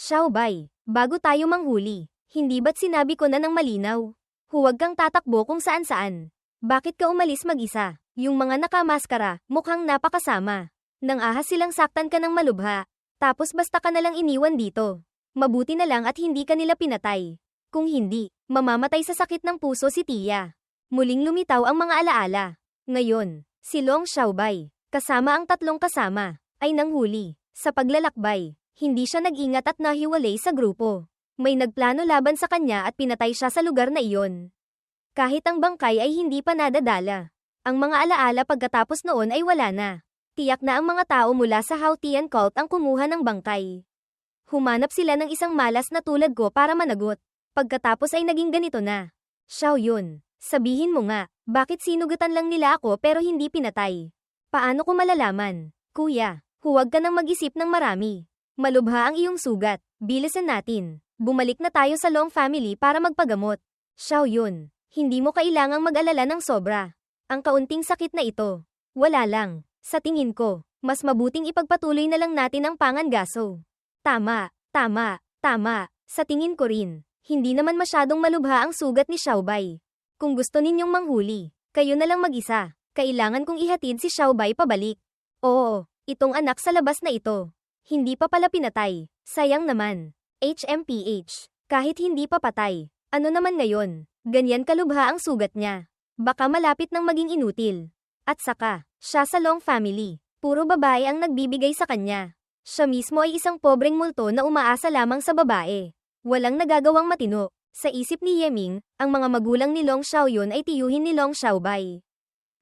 Xiaobay, bago tayo manghuli, hindi ba't sinabi ko na ng malinaw? Huwag kang tatakbo kung saan-saan. Bakit ka umalis mag-isa? Yung mga nakamaskara, mukhang napakasama. Nang ahas silang saktan ka ng malubha, tapos basta ka nalang iniwan dito. Mabuti na lang at hindi ka nila pinatay. Kung hindi, mamamatay sa sakit ng puso si Tia. Muling lumitaw ang mga alaala. Ngayon, si Long Xiaobay, kasama ang tatlong kasama, ay nanghuli. Sa paglalakbay, hindi siya nag-ingat at nahiwalay sa grupo. May nagplano laban sa kanya at pinatay siya sa lugar na iyon. Kahit ang bangkay ay hindi pa nadadala. Ang mga alaala pagkatapos noon ay wala na. Tiyak na ang mga tao mula sa Hautian cult ang kumuha ng bangkay. Humanap sila ng isang malas na tulad ko para managot. Pagkatapos ay naging ganito na. Xiao Yun, sabihin mo nga, bakit sinugatan lang nila ako pero hindi pinatay? Paano ko malalaman? Kuya, huwag ka nang mag-isip ng marami. Malubha ang iyong sugat, bilisan natin. Bumalik na tayo sa Long family para magpagamot. Xiao Yun, hindi mo kailangang mag-alala ng sobra. Ang kaunting sakit na ito, wala lang. Sa tingin ko, mas mabuting ipagpatuloy na lang natin ang pangangaso. Tama, tama, tama, sa tingin ko rin. Hindi naman masyadong malubha ang sugat ni Xiaobay. Kung gusto ninyong manghuli, kayo na lang mag-isa. Kailangan kong ihatid si Xiaobay pabalik. Oo, itong anak sa labas na ito. Hindi pa pala pinatay. Sayang naman. HMPH. Kahit hindi pa patay. Ano naman ngayon? Ganyan kalubha ang sugat niya. Baka malapit nang maging inutil. At saka, siya sa Long family. Puro babae ang nagbibigay sa kanya. Siya mismo ay isang pobreng multo na umaasa lamang sa babae. Walang nagagawang matino. Sa isip ni Yeming, ang mga magulang ni Long Xiaoyun ay tiyuhin ni Long Xiaobay.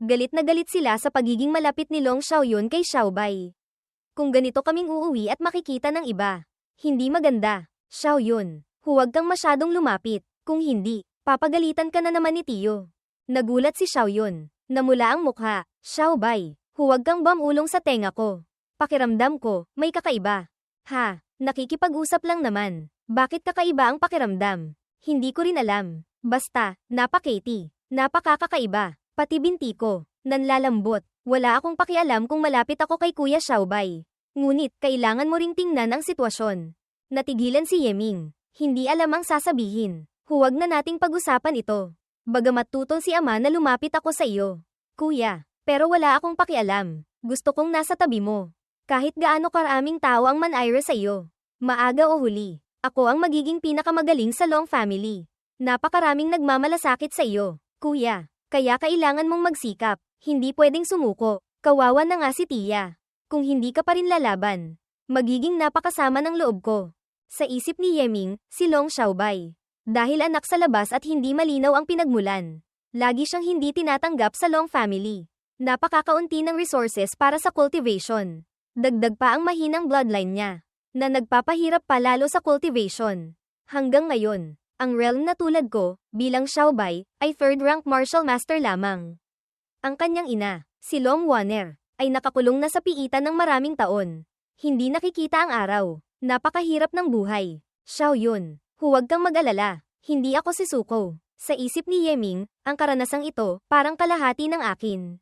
Galit na galit sila sa pagiging malapit ni Long Xiaoyun kay Xiaobay. Kung ganito kaming uuwi at makikita ng iba, hindi maganda. Xiaoyun, huwag kang masyadong lumapit. Kung hindi, papagalitan ka na naman ni Tiyo. Nagulat si Xiaoyun. Namula ang mukha. Xiaobay, huwag kang bamulong sa tenga ko. Pakiramdam ko, may kakaiba. Ha, nakikipag-usap lang naman. Bakit kakaiba ang pakiramdam? Hindi ko rin alam. Basta, napakati. Napakakakaiba. Pati binti ko. Nanlalambot. Wala akong pakialam kung malapit ako kay Kuya Xiaobay. Ngunit, kailangan mo ring tingnan ang sitwasyon. Natigilan si Yeming. Hindi alam ang sasabihin. Huwag na nating pag-usapan ito. Bagamat tutol si ama na lumapit ako sa iyo. Kuya, pero wala akong pakialam. Gusto kong nasa tabi mo. Kahit gaano karaming tao ang manayra sa iyo. Maaga o huli. Ako ang magiging pinakamagaling sa Long family. Napakaraming nagmamalasakit sa iyo, kuya. Kaya kailangan mong magsikap. Hindi pwedeng sumuko. Kawawa na nga si Tia. Kung hindi ka pa rin lalaban, magiging napakasama ng loob ko. Sa isip ni Yeming, si Long Xiaobay. Dahil anak sa labas at hindi malinaw ang pinagmulan. Lagi siyang hindi tinatanggap sa Long family. Napakakaunti ng resources para sa cultivation. Dagdag pa ang mahinang bloodline niya, na nagpapahirap pa lalo sa cultivation. Hanggang ngayon, ang realm na tulad ko, bilang Xiaobay, ay third-rank martial master lamang. Ang kanyang ina, si Long Waner, ay nakakulong na sa piitan ng maraming taon. Hindi nakikita ang araw. Napakahirap ng buhay. Xiao Yun, huwag kang mag-alala. Hindi ako si Suko. Sa isip ni Yeming, ang karanasang ito, parang kalahati ng akin.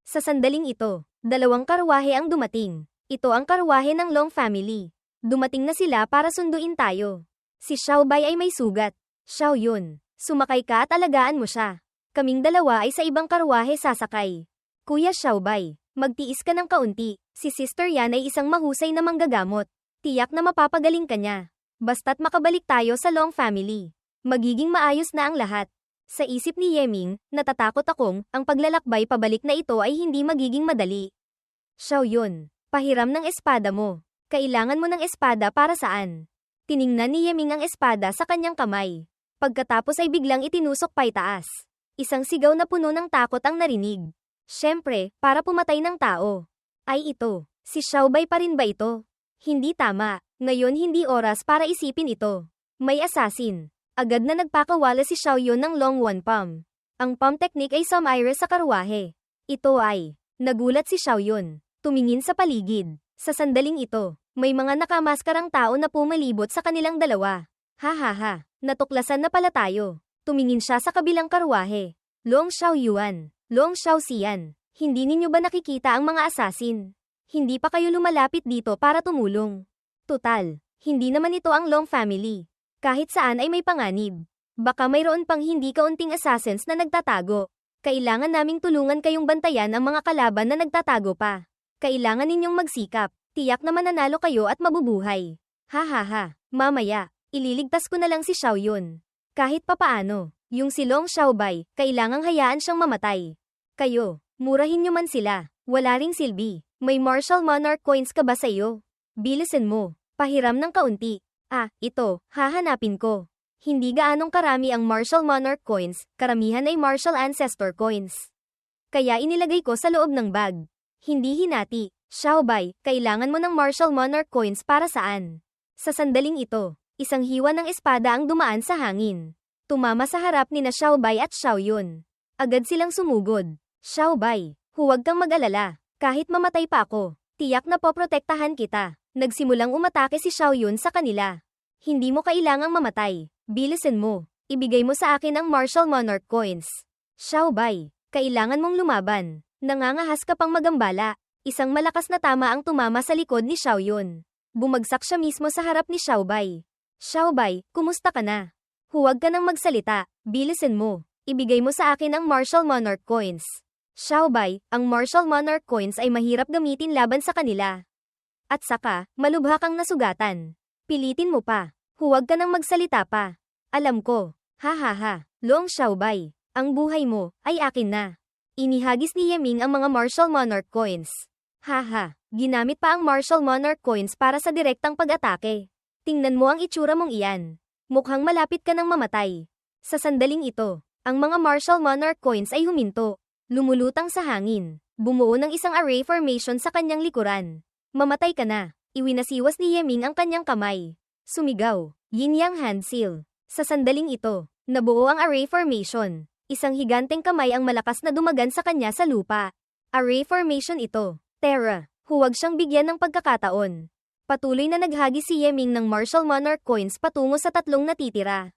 Sa sandaling ito, dalawang karwahe ang dumating. Ito ang karwahe ng Long family. Dumating na sila para sunduin tayo. Si Xiaobay ay may sugat. Xiao Yun, sumakay ka at alagaan mo siya. Kaming dalawa ay sa ibang karwahe sasakay. Kuya Xiaobay, magtiis ka ng kaunti. Si Sister Yan ay isang mahusay na manggagamot. Tiyak na mapapagaling ka niya. Basta't makabalik tayo sa Long family. Magiging maayos na ang lahat. Sa isip ni Yeming, natatakot akong ang paglalakbay pabalik na ito ay hindi magiging madali. Xiao Yun, pahiram ng espada mo. Kailangan mo ng espada para saan? Tiningnan ni Yeming ang espada sa kanyang kamay. Pagkatapos ay biglang itinusok paitaas. Isang sigaw na puno ng takot ang narinig. Siyempre, para pumatay ng tao. Ay ito, si Xiaobay pa rin ba ito? Hindi tama, ngayon hindi oras para isipin ito. May assassin. Agad na nagpakawala si Xiao Yun ng Long One Palm. Ang palm technique ay sumire sa karwahe. Ito ay, nagulat si Xiao Yun. Tumingin sa paligid. Sa sandaling ito, may mga nakamaskarang tao na pumalibot sa kanilang dalawa. Ha ha ha, natuklasan na pala tayo. Tumingin siya sa kabilang karwahe. Long Xiaoyuan, Long Xiaoxian, hindi ninyo ba nakikita ang mga assassin? Hindi pa kayo lumalapit dito para tumulong. Tutal, Hindi naman ito ang Long family. Kahit saan ay may panganib. Baka mayroon pang hindi kaunting assassins na nagtatago. Kailangan naming tulungan kayong bantayan ang mga kalaban na nagtatago pa. Kailangan ninyong magsikap. Tiyak na mananalo kayo at mabubuhay. Ha ha ha. Mamaya, ililigtas ko na lang si Xiaoyun. Kahit papaano, yung si Long Xiaobai, kailangang hayaan siyang mamatay. Kayo, murahin nyo man sila. Wala ring silbi. May martial monarch coins ka ba sa iyo? Bilisin mo. Pahiram ng kaunti. Ito, hahanapin ko. Hindi gaanong karami ang martial monarch coins, karamihan ay martial ancestor coins. Kaya inilagay ko sa loob ng bag. Hindi hinati. Xiaobai, kailangan mo ng martial monarch coins para saan? Sa sandaling ito, isang hiwa ng espada ang dumaan sa hangin. Tumama sa harap ni na Xiaobai at Xiaoyun. Agad silang sumugod. Xiaobai, huwag kang mag-alala. Kahit mamatay pa ako, tiyak na poprotektahan kita. Nagsimulang umatake si Xiaoyun sa kanila. Hindi mo kailangang mamatay. Bilisin mo. Ibigay mo sa akin ang martial monarch coins. Xiaobai, kailangan mong lumaban. Nangangahas ka pang magambala. Isang malakas na tama ang tumama sa likod ni Xiaoyun. Bumagsak siya mismo sa harap ni Xiaobai. Xiaobai, kumusta ka na? Huwag ka nang magsalita. Bilisin mo. Ibigay mo sa akin ang martial monarch coins. Xiaobai, ang martial monarch coins ay mahirap gamitin laban sa kanila. At saka, malubha kang nasugatan. Pilitin mo pa. Huwag ka nang magsalita pa. Alam ko. Ha ha ha. Long Xiaobai, ang buhay mo ay akin na. Inihagis ni Yeming ang mga martial monarch coins. Haha, ginamit pa ang martial monarch coins para sa direktang pag-atake. Tingnan mo ang itsura mong iyan. Mukhang malapit ka nang mamatay. Sa sandaling ito, ang mga martial monarch coins ay huminto. Lumulutang sa hangin. Bumuo ng isang array formation sa kanyang likuran. Mamatay ka na. Iwinasiwas ni Yeming ang kanyang kamay. Sumigaw. Yin-yang hand seal. Sa sandaling ito, nabuo ang array formation. Isang higanteng kamay ang malakas na dumagan sa kanya sa lupa. Array formation ito. Terra, huwag siyang bigyan ng pagkakataon. Patuloy na naghagi si Yeming ng martial monarch coins patungo sa tatlong natitira.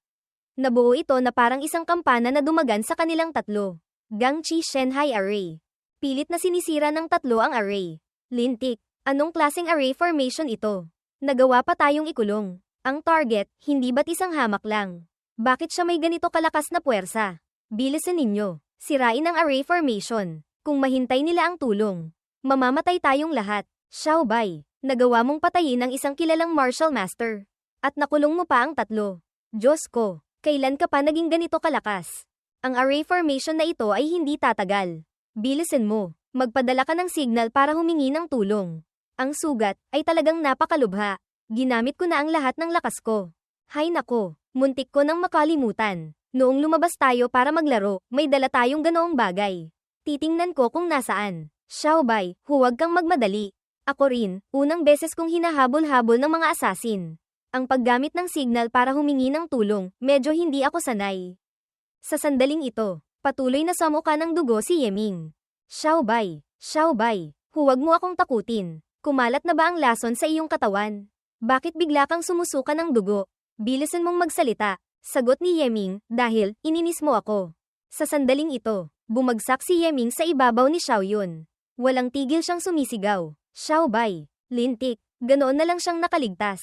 Nabuo ito na parang isang kampana na dumagan sa kanilang tatlo. Gangchi Shenhai Array. Pilit na sinisira ng tatlo ang array. Lintik, anong klaseng array formation ito? Nagawa pa tayong ikulong. Ang target, hindi ba't isang hamak lang? Bakit siya may ganito kalakas na puwersa? Bilisan ninyo. Sirain ang array formation. Kung mahintay nila ang tulong, mamamatay tayong lahat. Xiaobai, nagawa mong patayin ang isang kilalang martial master. At nakulong mo pa ang tatlo. Diyos ko, kailan ka pa naging ganito kalakas? Ang array formation na ito ay hindi tatagal. Bilisan mo. Magpadala ka ng signal para humingi ng tulong. Ang sugat ay talagang napakalubha. Ginamit ko na ang lahat ng lakas ko. Hay nako, muntik ko nang makalimutan. Noong lumabas tayo para maglaro, may dala tayong ganoong bagay. Titingnan ko kung nasaan. Xiaobai, huwag kang magmadali. Ako rin, unang beses kong hinahabol-habol ng mga assassin. Ang paggamit ng signal para humingi ng tulong, medyo hindi ako sanay. Sa sandaling ito, patuloy na samuka ng dugo si Yeming. Xiaobai, huwag mo akong takutin. Kumalat na ba ang lason sa iyong katawan? Bakit bigla kang sumusuka ng dugo? Bilisan mong magsalita, sagot ni Yeming, dahil ininis mo ako. Sa sandaling ito, bumagsak si Yeming sa ibabaw ni Xiaoyun. Walang tigil siyang sumisigaw. Xiaobai, lintik, ganoon na lang siyang nakaligtas.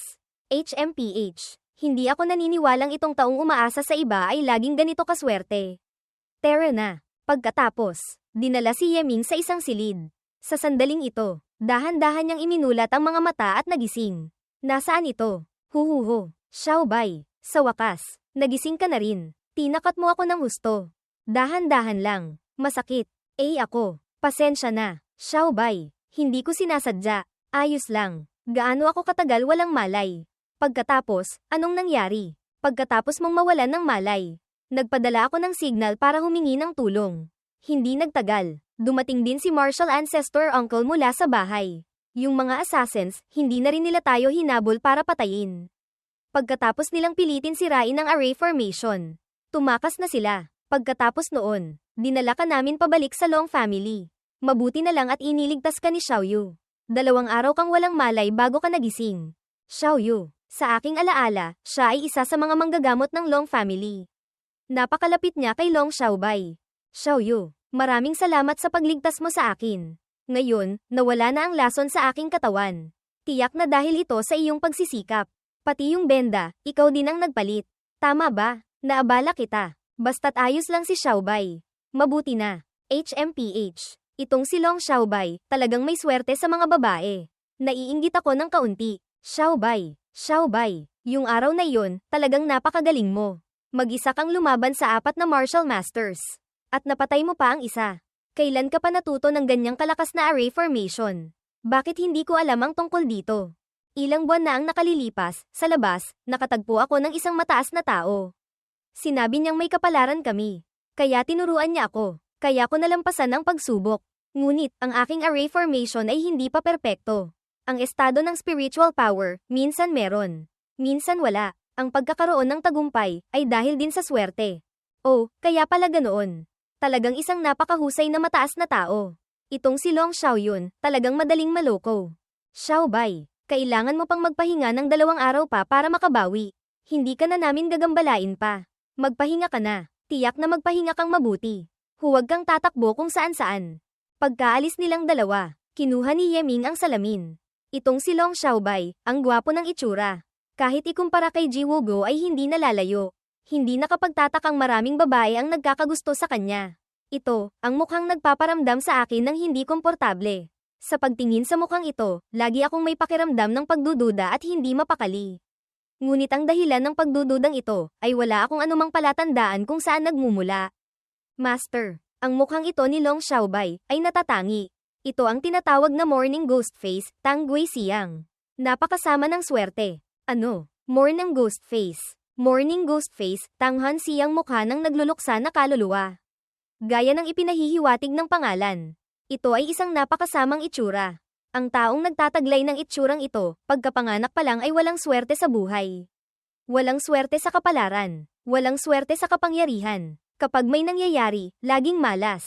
HMPH, hindi ako naniniwalang itong taong umaasa sa iba ay laging ganito kaswerte. Tara na. Pagkatapos, dinala si Yeming sa isang silid. Sa sandaling ito, dahan-dahan niyang iminulat ang mga mata at nagising. Nasaan ito? Huhuho. Xiaobai, sa wakas, nagising ka na rin. Tinakat mo ako ng husto. Dahan-dahan lang. Masakit. Ako, pasensya na. Xiaobai, hindi ko sinasadya. Ayos lang. Gaano ako katagal walang malay? Pagkatapos, anong nangyari? Pagkatapos mong mawalan ng malay, nagpadala ako ng signal para humingi ng tulong. Hindi nagtagal. Dumating din si Martial Ancestor Uncle mula sa bahay. Yung mga assassins, hindi na rin nila tayo hinabol para patayin. Pagkatapos nilang pilitin sirain ang array formation, tumakas na sila. Pagkatapos noon, dinala ka namin pabalik sa Long family. Mabuti na lang at iniligtas ka ni Xiaoyu. 2 araw kang walang malay bago ka nagising. Xiaoyu, sa aking alaala, siya ay isa sa mga manggagamot ng Long family. Napakalapit niya kay Long Xiaobai. Xiaoyu, maraming salamat sa pagligtas mo sa akin. Ngayon, nawala na ang lason sa aking katawan. Tiyak na dahil ito sa iyong pagsisikap. Pati yung benda, ikaw din ang nagpalit. Tama ba? Naabala kita. Basta't ayos lang si Xiaobay. Mabuti na. HMPH. Itong si Long Xiaobay, talagang may swerte sa mga babae. Naiinggit ako ng kaunti. Xiaobay. Xiaobay. Yung araw na iyon, talagang napakagaling mo. Mag-isa kang lumaban sa 4 na martial masters. At napatay mo pa ang isa. Kailan ka pa natuto ng ganyang kalakas na array formation? Bakit hindi ko alam ang tungkol dito? Ilang buwan na ang nakalilipas, sa labas, nakatagpo ako ng isang mataas na tao. Sinabi niyang may kapalaran kami. Kaya tinuruan niya ako. Kaya ko nalampasan ang pagsubok. Ngunit, ang aking array formation ay hindi pa perpekto. Ang estado ng spiritual power, minsan meron. Minsan wala. Ang pagkakaroon ng tagumpay, ay dahil din sa swerte. Oh, kaya pala ganoon. Talagang isang napakahusay na mataas na tao. Itong si Long Xiaoyun, talagang madaling maloko. Xiaobay. Kailangan mo pang magpahinga ng 2 araw pa para makabawi. Hindi ka na namin gagambalain pa. Magpahinga ka na. Tiyak na magpahinga kang mabuti. Huwag kang tatakbo kung saan-saan. Pagkaalis nilang dalawa, kinuha ni Yeming ang salamin. Itong si Long Xiaobay, ang gwapo ng itsura. Kahit ikumpara kay Ji Wugo ay hindi nalalayo. Hindi nakapagtatakang maraming babae ang nagkakagusto sa kanya. Ito, ang mukhang nagpaparamdam sa akin ng hindi komportable. Sa pagtingin sa mukhang ito, lagi akong may pakiramdam ng pagdududa at hindi mapakali. Ngunit ang dahilan ng pagdududang ito, ay wala akong anumang palatandaan kung saan nagmumula. Master, ang mukhang ito ni Long Xiaobay, ay natatangi. Ito ang tinatawag na morning ghost face, Tang Gui Siang. Napakasama ng swerte. Ano? Morning ghost face. Morning ghost face, Tang Han Siang mukha ng nagluluksa na kaluluwa. Gaya ng ipinahihiwatig ng pangalan. Ito ay isang napakasamang itsura. Ang taong nagtataglay ng itsurang ito, pagkapanganak pa lang ay walang swerte sa buhay. Walang swerte sa kapalaran. Walang swerte sa kapangyarihan. Kapag may nangyayari, laging malas.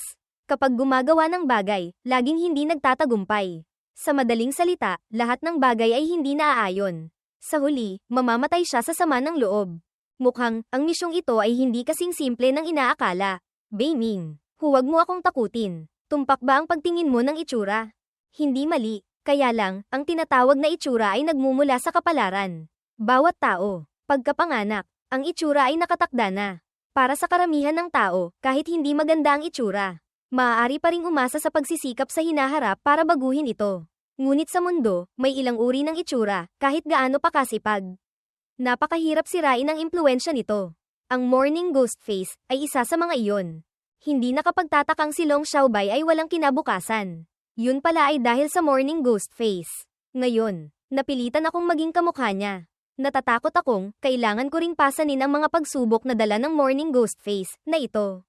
Kapag gumagawa ng bagay, laging hindi nagtatagumpay. Sa madaling salita, lahat ng bagay ay hindi naaayon. Sa huli, mamamatay siya sa sama ng loob. Mukhang, ang misyong ito ay hindi kasing simple ng inaakala. Beiming, huwag mo akong takutin. Tumpak ba ang pagtingin mo ng itsura? Hindi mali, kaya lang, ang tinatawag na itsura ay nagmumula sa kapalaran. Bawat tao, pagkapanganak, ang itsura ay nakatakda na. Para sa karamihan ng tao, kahit hindi maganda ang itsura, maaari pa ring umasa sa pagsisikap sa hinaharap para baguhin ito. Ngunit sa mundo, may ilang uri ng itsura, kahit gaano pa kasipag. Napakahirap sirain ang impluensya nito. Ang morning ghost face ay isa sa mga iyon. Hindi nakapagtatakang si Long Xiaobay ay walang kinabukasan. Yun pala ay dahil sa morning ghost face. Ngayon, napilitan akong maging kamukha niya. Natatakot akong, kailangan ko ring pasanin ang mga pagsubok na dala ng morning ghost face, na ito.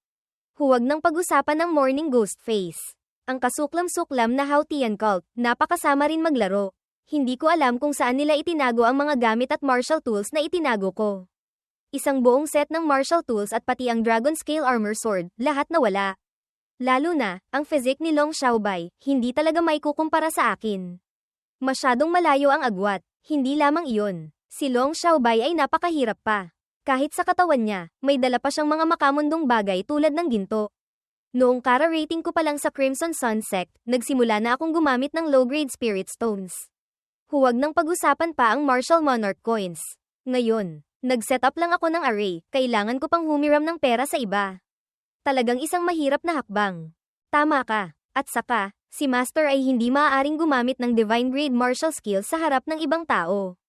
Huwag nang pag-usapan ng morning ghost face. Ang kasuklam-suklam na Haotian cult, napakasama rin maglaro. Hindi ko alam kung saan nila itinago ang mga gamit at martial tools na itinago ko. Isang buong set ng martial tools at pati ang dragon scale armor sword, lahat nawala. Lalo na, ang physique ni Long Xiaobay, hindi talaga may kukumpara sa akin. Masyadong malayo ang agwat, hindi lamang iyon. Si Long Xiaobay ay napakahirap pa. Kahit sa katawan niya, may dala pa siyang mga makamundong bagay tulad ng ginto. Noong kara-rating ko pa lang sa Crimson Sun Sect, nagsimula na akong gumamit ng low-grade spirit stones. Huwag nang pag-usapan pa ang Martial Monarch coins. Ngayon, nag-set up lang ako ng array, kailangan ko pang humiram ng pera sa iba. Talagang isang mahirap na hakbang. Tama ka. At saka, si Master ay hindi maaaring gumamit ng divine grade martial skills sa harap ng ibang tao.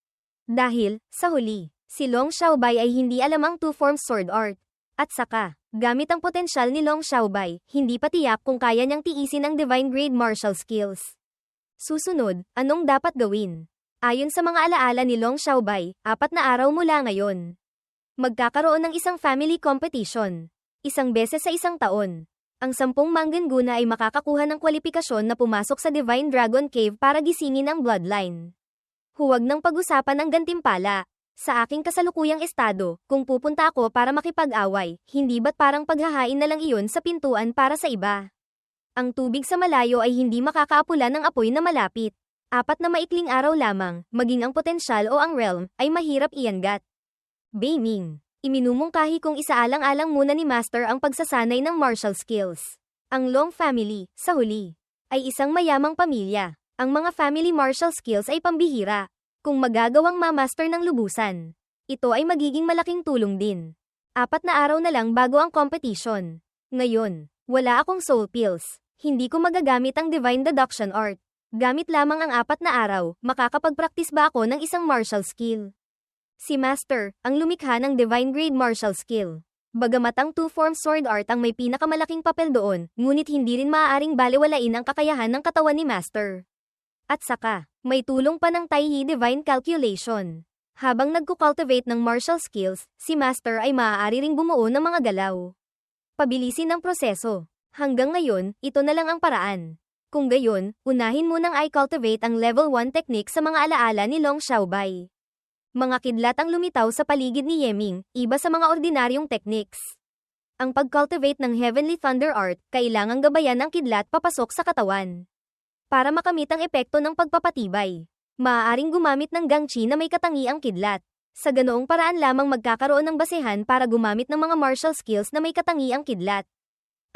Dahil, sa huli, si Long Xiaobay ay hindi alam ang two-form sword art. At saka, gamit ang potensyal ni Long Xiaobay, hindi pa tiyak kung kaya niyang tiisin ang divine grade martial skills. Susunod, anong dapat gawin? Ayon sa mga alaala ni Long Xiaobay, 4 na araw mula ngayon. Magkakaroon ng isang family competition. Isang beses sa isang taon. Ang 10 mangganguna ay makakakuha ng kwalipikasyon na pumasok sa Divine Dragon Cave para gisingin ang bloodline. Huwag nang pag-usapan ang gantimpala. Sa aking kasalukuyang estado, kung pupunta ako para makipag-away, hindi ba't parang paghahain na lang iyon sa pintuan para sa iba? Ang tubig sa malayo ay hindi makakaapula ng apoy na malapit. 4 na maikling araw lamang, maging ang potensyal o ang realm, ay mahirap iangat. Beiming. Iminumungkahi kong isaalang-alang muna ni Master ang pagsasanay ng martial skills. Ang Long family, sa huli, ay isang mayamang pamilya. Ang mga family martial skills ay pambihira. Kung magagawang ma-master ng lubusan, ito ay magiging malaking tulong din. 4 na araw na lang bago ang competition. Ngayon, wala akong soul pills. Hindi ko magagamit ang Divine Deduction Art. Gamit lamang ang 4 na araw, makakapag-practice ba ako ng isang martial skill? Si Master, ang lumikha ng Divine Grade Martial Skill. Bagamat ang two-form sword art ang may pinakamalaking papel doon, ngunit hindi rin maaaring balewalain ang kakayahan ng katawan ni Master. At saka, may tulong pa ng Taiyi Divine Calculation. Habang nagko-cultivate ng martial skills, si Master ay maaari ring bumuo ng mga galaw. Pabilisin ang proseso. Hanggang ngayon, ito na lang ang paraan. Kung gayon, unahin munang i-cultivate ang level 1 technique sa mga alaala ni Long Xiaobai. Mga kidlat ang lumitaw sa paligid ni Yeming, iba sa mga ordinaryong techniques. Ang pag-cultivate ng Heavenly Thunder Art, kailangang gabayan ng kidlat papasok sa katawan. Para makamit ang epekto ng pagpapatibay, maaaring gumamit ng gangchi na may katangiang kidlat. Sa ganoong paraan lamang magkakaroon ng basehan para gumamit ng mga martial skills na may katangiang kidlat.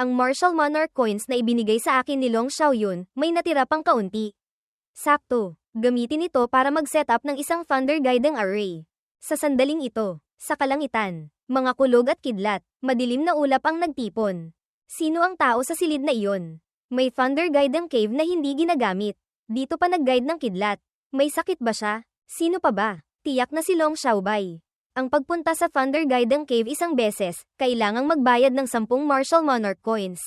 Ang Martial Monarch coins na ibinigay sa akin ni Long Xiaoyun, may natira pang kaunti. Sakto, gamitin ito para mag-set up ng isang Thunder Guiding Array. Sa sandaling ito, sa kalangitan, mga kulog at kidlat, madilim na ulap ang nagtipon. Sino ang tao sa silid na iyon? May Thunder Guiding Cave na hindi ginagamit. Dito pa nag-guide ng kidlat. May sakit ba siya? Sino pa ba? Tiyak na si Long Xiaobai. Ang pagpunta sa Thunder Guiding Cave isang beses, kailangang magbayad ng 10 Martial Monarch coins.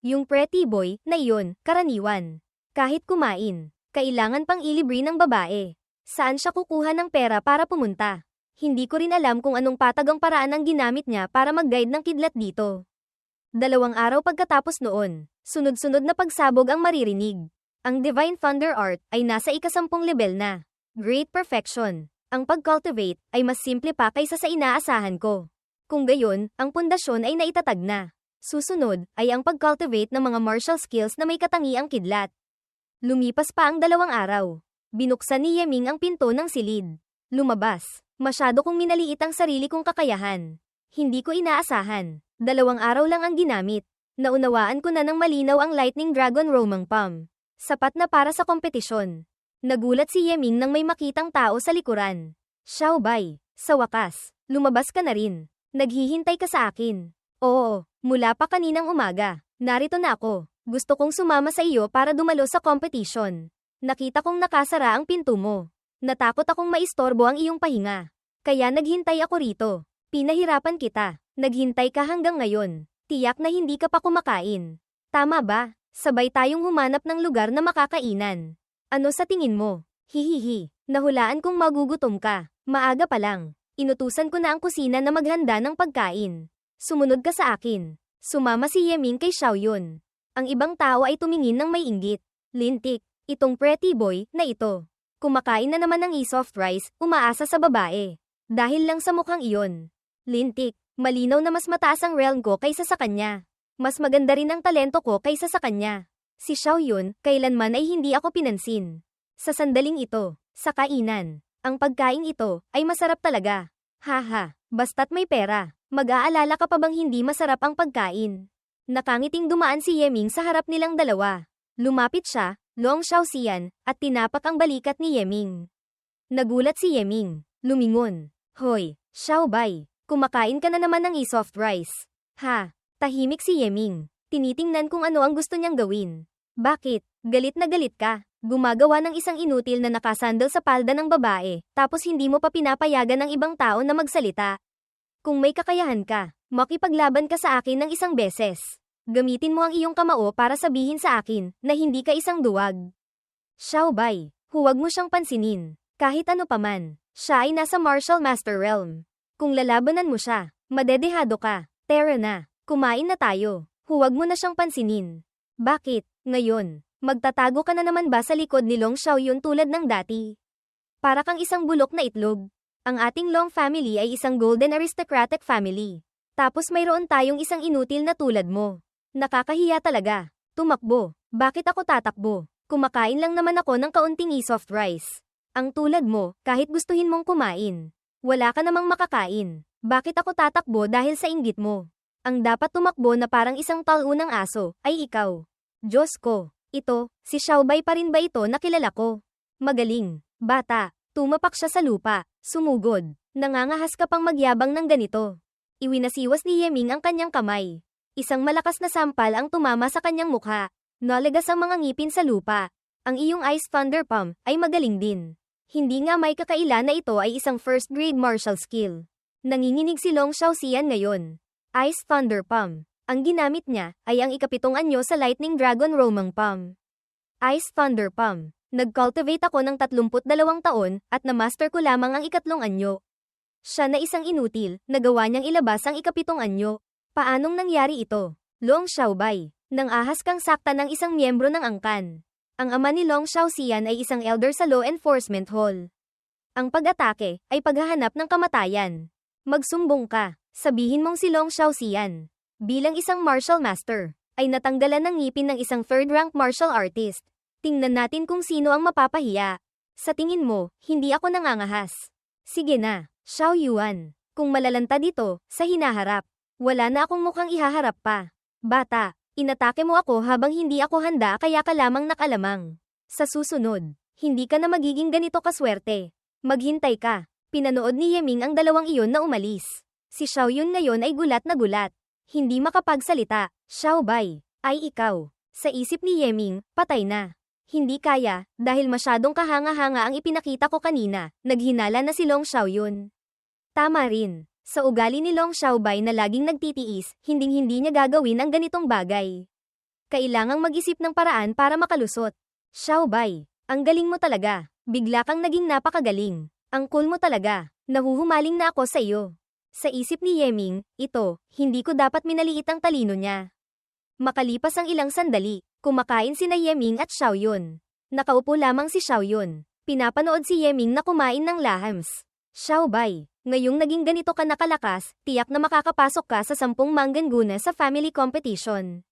Yung pretty boy na iyon, karaniwan. Kahit kumain, kailangan pang ilibre ng babae. Saan siya kukuha ng pera para pumunta? Hindi ko rin alam kung anong patagang paraan ang ginamit niya para mag-guide ng kidlat dito. 2 araw pagkatapos noon, sunod-sunod na pagsabog ang maririnig. Ang Divine Thunder Art ay nasa ika-10 level na. Great perfection. Ang pag-cultivate ay mas simple pa kaysa sa inaasahan ko. Kung gayon, ang pundasyon ay naitatag na. Susunod ay ang pag-cultivate ng mga martial skills na may katangiang kidlat. Lumipas pa ang 2 araw. Binuksan ni Yeming ang pinto ng silid. Lumabas. Masyado kong minaliit ang sarili kong kakayahan. Hindi ko inaasahan. 2 araw lang ang ginamit. Naunawaan ko na ng malinaw ang Lightning Dragon Roaming Palm. Sapat na para sa kompetisyon. Nagulat si Yeming nang may makitang tao sa likuran. Xiaobai, sa wakas, lumabas ka na rin. Naghihintay ka sa akin. Oo, mula pa kaninang umaga. Narito na ako. Gusto kong sumama sa iyo para dumalo sa competition. Nakita kong nakasara ang pinto mo. Natakot akong maistorbo ang iyong pahinga. Kaya naghintay ako rito. Pinahirapan kita. Naghintay ka hanggang ngayon. Tiyak na hindi ka pa kumakain. Tama ba? Sabay tayong humanap ng lugar na makakainan. Ano sa tingin mo? Hihihi, nahulaan kong magugutom ka. Maaga pa lang. Inutusan ko na ang kusina na maghanda ng pagkain. Sumunod ka sa akin. Sumama si Yeming kay Xiaoyun. Ang ibang tao ay tumingin ng may inggit. Lintik, itong pretty boy na ito. Kumakain na naman ng e-soft rice, umaasa sa babae. Dahil lang sa mukhang iyon. Lintik, malinaw na mas mataas ang realm ko kaysa sa kanya. Mas maganda rin ang talento ko kaysa sa kanya. Si Xiaoyun, kailanman ay hindi ako pinansin. Sa sandaling ito, sa kainan, ang pagkain ito ay masarap talaga. Haha, basta't may pera, mag-aalala ka pa bang hindi masarap ang pagkain? Nakangiting dumaan si Yeming sa harap nilang dalawa. Lumapit siya, Long Xiaoxian, at tinapak ang balikat ni Yeming. Nagulat si Yeming, lumingon. Hoy, Xiaobai, kumakain ka na naman ng e-soft rice. Ha, tahimik si Yeming. Tinitingnan kung ano ang gusto niyang gawin. Bakit? Galit na galit ka. Gumagawa ng isang inutil na nakasandal sa palda ng babae, tapos hindi mo pa pinapayagan ng ibang tao na magsalita. Kung may kakayahan ka, makipaglaban ka sa akin ng isang beses. Gamitin mo ang iyong kamao para sabihin sa akin na hindi ka isang duwag. Xiaobai, huwag mo siyang pansinin. Kahit ano paman, siya ay nasa Martial Master Realm. Kung lalabanan mo siya, madedehado ka. Tara na, kumain na tayo. Huwag mo na siyang pansinin. Bakit, ngayon, magtatago ka na naman ba sa likod ni Long Xiaoyun tulad ng dati? Para kang isang bulok na itlog. Ang ating Long family ay isang golden aristocratic family. Tapos mayroon tayong isang inutil na tulad mo. Nakakahiya talaga. Tumakbo. Bakit ako tatakbo? Kumakain lang naman ako ng kaunting e-soft rice. Ang tulad mo, kahit gustuhin mong kumain. Wala ka namang makakain. Bakit ako tatakbo dahil sa inggit mo? Ang dapat tumakbo na parang isang talunang aso, ay ikaw. Diyos ko, ito, si Xiaobai pa rin ba ito na kilala ko? Magaling, bata, Tumapak siya sa lupa, sumugod. Nangangahas ka pang magyabang ng ganito. Iwinasiwas ni Yeming ang kanyang kamay. Isang malakas na sampal ang tumama sa kanyang mukha. Nalagas ang mga ngipin sa lupa. Ang iyong Ice Thunder Palm ay magaling din. Hindi nga may kakaila na ito ay isang first-grade martial skill. Nanginginig si Long Xiaoxian ngayon. Ice Thunder Palm. Ang ginamit niya ay ang ikapitong anyo sa Lightning Dragon Romang Palm. Ice Thunder Palm. Nag-cultivate ako ng 32 taon at na-master ko lamang ang ikatlong anyo. Siya na isang inutil, nagawa niyang ilabas ang ikapitong anyo. Paanong nangyari ito? Long Xiaobai. Nang ahas kang sakta ng isang miyembro ng angkan. Ang ama ni Long Xiaoxian ay isang elder sa Law Enforcement Hall. Ang pag-atake ay paghahanap ng kamatayan. Magsumbong ka. Sabihin mong si Long Xiaoxian, bilang isang martial master, ay natanggalan ng ngipin ng isang third-rank martial artist. Tingnan natin kung sino ang mapapahiya. Sa tingin mo, hindi ako nangangahas. Sige na, Xiao Yuan. Kung malalantad ito, sa hinaharap, wala na akong mukhang ihaharap pa. Bata, inatake mo ako habang hindi ako handa kaya ka lamang nakalamang. Sa susunod, hindi ka na magiging ganito kaswerte. Maghintay ka. Pinanood ni Yeming ang dalawang iyon na umalis. Si Xiao Yun ngayon ay gulat na gulat. Hindi makapagsalita. Xiao Bai, ay ikaw. Sa isip ni Yeming, patay na. Hindi kaya, dahil masyadong kahanga-hanga ang ipinakita ko kanina, naghinala na si Long Xiao Yun. Tama rin. Sa ugali ni Long Xiaobai na laging nagtitiis, hinding-hindi niya gagawin ang ganitong bagay. Kailangang mag-isip ng paraan para makalusot. Xiaobai, ang galing mo talaga. Bigla kang naging napakagaling. Ang cool mo talaga. Nahuhumaling na ako sa iyo. Sa isip ni Yeming, ito, hindi ko dapat minaliit ang talino niya. Makalipas ang ilang sandali, kumakain sina Yeming at Xiao Yun. Nakaupo lamang si Xiao Yun. Pinapanood si Yeming na kumain ng lahams. Xiaobai, ngayong naging ganito ka nakalakas, tiyak na makakapasok ka sa 10 mangganguna sa family competition.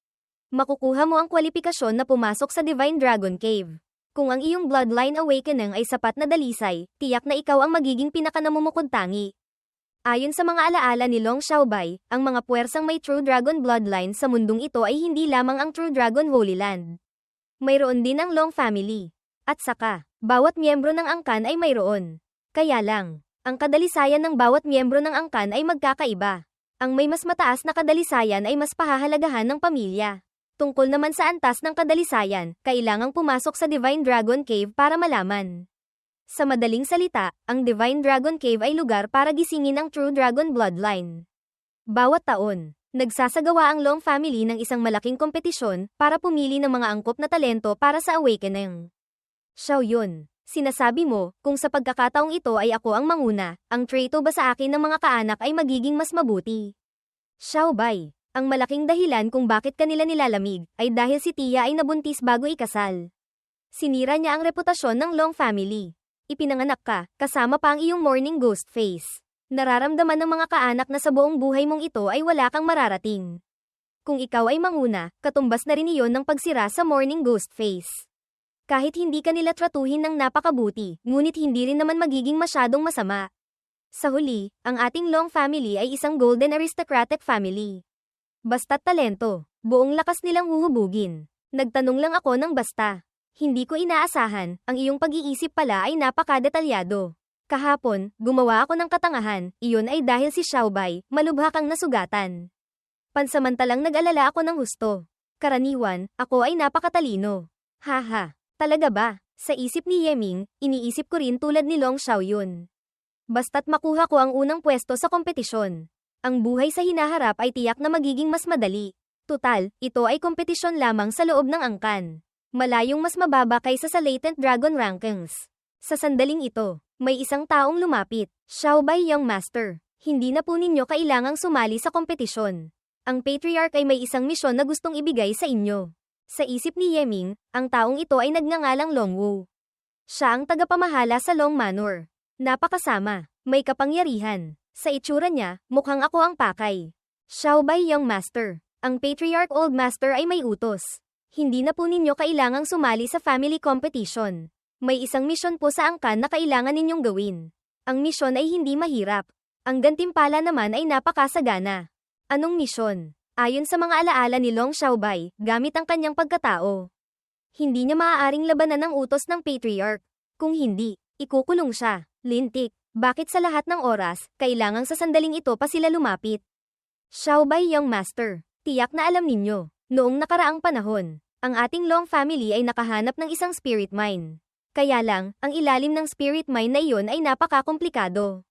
Makukuha mo ang kwalipikasyon na pumasok sa Divine Dragon Cave. Kung ang iyong bloodline awakening ay sapat na dalisay, tiyak na ikaw ang magiging pinakanamumukod tangi. Ayon sa mga alaala ni Long Xiaobai, ang mga puwersang may True Dragon bloodline sa mundong ito ay hindi lamang ang True Dragon Holy Land. Mayroon din ang Long family. At saka, bawat miyembro ng angkan ay mayroon. Kaya lang, ang kadalisayan ng bawat miyembro ng angkan ay magkakaiba. Ang may mas mataas na kadalisayan ay mas pahahalagahan ng pamilya. Tungkol naman sa antas ng kadalisayan, kailangang pumasok sa Divine Dragon Cave para malaman. Sa madaling salita, ang Divine Dragon Cave ay lugar para gisingin ang True Dragon Bloodline. Bawat taon, nagsasagawa ang Long family ng isang malaking kompetisyon para pumili ng mga angkop na talento para sa awakening. Xiao Yun. Sinasabi mo, kung sa pagkakataong ito ay ako ang manguna, ang traito ba sa akin ng mga kaanak ay magiging mas mabuti? Xiaobai, ang malaking dahilan kung bakit kanila nilalamig, ay dahil si Tia ay nabuntis bago ikasal. Sinira niya ang reputasyon ng Long family. Ipinanganak ka, kasama pa ang iyong morning ghost face. Nararamdaman ng mga kaanak na sa buong buhay mong ito ay wala kang mararating. Kung ikaw ay manguna, katumbas na rin iyon ng pagsira sa morning ghost face. Kahit hindi ka nila tratuhin ng napakabuti, ngunit hindi rin naman magiging masyadong masama. Sa huli, ang ating Long family ay isang golden aristocratic family. Basta't talento, buong lakas nilang huhubugin. Nagtanong lang ako ng basta. Hindi ko inaasahan, ang iyong pag-iisip pala ay napakadetalyado. Kahapon, gumawa ako ng katangahan, iyon ay dahil si Xiaobai, malubha kang nasugatan. Pansamantalang nag-alala ako ng husto. Karaniwan, ako ay napakatalino. Haha. Talaga ba? Sa isip ni Yeming, iniisip ko rin tulad ni Long Xiao Yun. Basta't makuha ko ang unang pwesto sa kompetisyon. Ang buhay sa hinaharap ay tiyak na magiging mas madali. Tutal, ito ay kompetisyon lamang sa loob ng angkan. Malayong mas mababa kaysa sa latent dragon rankings. Sa sandaling ito, may isang taong lumapit. Xiaobai Young Master. Hindi na po ninyo kailangang sumali sa kompetisyon. Ang Patriarch ay may isang misyon na gustong ibigay sa inyo. Sa isip ni Yeming, ang taong ito ay nagngangalang Longwu. Siya ang tagapamahala sa Long Manor. Napakasama, may kapangyarihan. Sa itsura niya, mukhang ako ang pakay. Xiaobai Young Master. Ang Patriarch Old Master ay may utos. Hindi na po ninyo kailangang sumali sa family competition. May isang misyon po sa angkan na kailangan ninyong gawin. Ang misyon ay hindi mahirap. Ang gantimpala naman ay napakasagana. Anong misyon? Ayon sa mga alaala ni Long Xiaobai, gamit ang kanyang pagkatao. Hindi niya maaaring labanan ang utos ng Patriarch. Kung hindi, Ikukulong siya. Lintik, bakit sa lahat ng oras, kailangang sa sandaling ito pa sila lumapit? Xiaobai Young Master, tiyak na alam ninyo, noong nakaraang panahon, ang ating Long family ay nakahanap ng isang spirit mine. Kaya lang, ang ilalim ng spirit mine na iyon ay napaka-komplikado.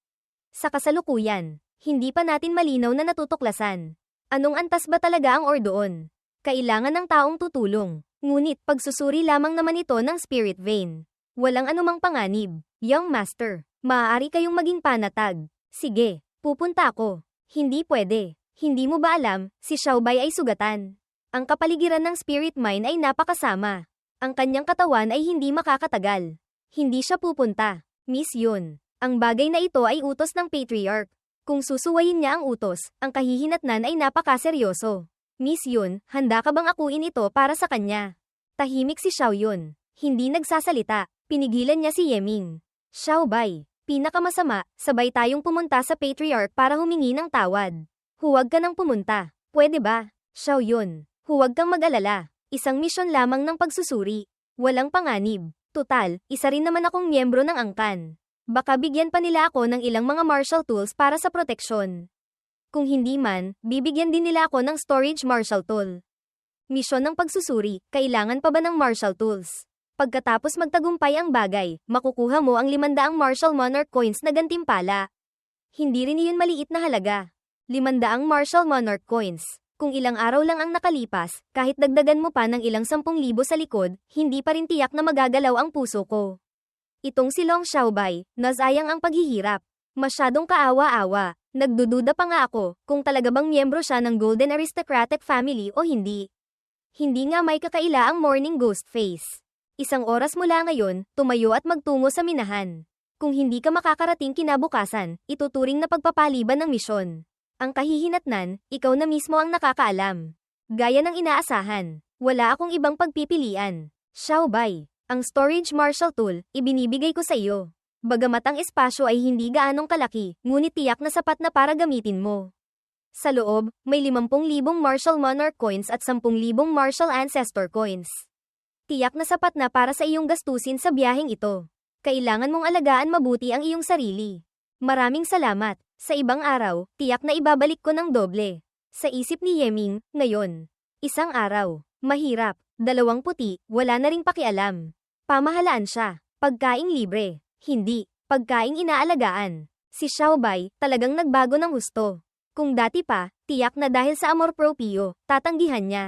Sa kasalukuyan, hindi pa natin malinaw na natutuklasan. Anong antas ba talaga ang ore doon? Kailangan ng taong tutulong. Ngunit pagsusuri lamang naman ito ng spirit vein. Walang anumang panganib. Young Master, maaari kayong maging panatag. Sige, pupunta ako. Hindi pwede. Hindi mo ba alam, si Xiaobai ay sugatan. Ang kapaligiran ng spirit mine ay napakasama. Ang kanyang katawan ay hindi makakatagal. Hindi siya pupunta. Miss Yun. Ang bagay na ito ay utos ng Patriarch. Kung susuwayin niya ang utos, ang kahihinatnan ay napakaseryoso. Miss Yun, handa ka bang akuin ito para sa kanya? Tahimik si Xiao Yun. Hindi nagsasalita. Pinigilan niya si Yeming. Xiaobai, pinakamasama, sabay tayong pumunta sa Patriarch para humingi ng tawad. Huwag ka nang pumunta. Pwede ba? Xiao Yun, huwag kang mag-alala. Isang misyon lamang ng pagsusuri. Walang panganib. Tutal, isa rin naman akong miyembro ng angkan. Baka bigyan pa nila ako ng ilang mga martial tools para sa proteksyon. Kung hindi man, bibigyan din nila ako ng storage martial tool. Misyon ng pagsusuri, kailangan pa ba ng martial tools? Pagkatapos magtagumpay ang bagay, makukuha mo ang 500 martial monarch coins na gantimpala. Hindi rin iyon maliit na halaga. 500 martial monarch coins. Kung ilang araw lang ang nakalipas, kahit dagdagan mo pa ng ilang 10,000 sa likod, hindi pa rin tiyak na magagalaw ang puso ko. Itong si Long Xiaobai, nasayang ang paghihirap. Masyadong kaawa-awa. Nagdududa pa nga ako, kung talaga bang miyembro siya ng Golden Aristocratic Family o hindi. Hindi nga may kakaila ang Morning Ghost Face. Isang oras mula ngayon, tumayo at magtungo sa minahan. Kung hindi ka makakarating kinabukasan, ituturing na pagpapaliban ng misyon. Ang kahihinatnan, ikaw na mismo ang nakakaalam. Gaya ng inaasahan, wala akong ibang pagpipilian. Xiaobai, ang storage martial tool, ibinibigay ko sa iyo. Bagamat ang espasyo ay hindi gaanong kalaki, ngunit tiyak na sapat na para gamitin mo. Sa loob, may 50,000 martial monarch coins at 10,000 martial ancestor coins. Tiyak na sapat na para sa iyong gastusin sa biyaheng ito. Kailangan mong alagaan mabuti ang iyong sarili. Maraming salamat. Sa ibang araw, tiyak na ibabalik ko ng doble. Sa isip ni Yeming, ngayon. Isang araw. Mahirap. 2 puti, wala na ring pakialam. Pamahalaan siya. Pagkaing libre. Hindi. Pagkaing inaalagaan. Si Xiaobai, talagang nagbago ng husto. Kung dati pa, tiyak na dahil sa amor proprio, tatanggihan niya.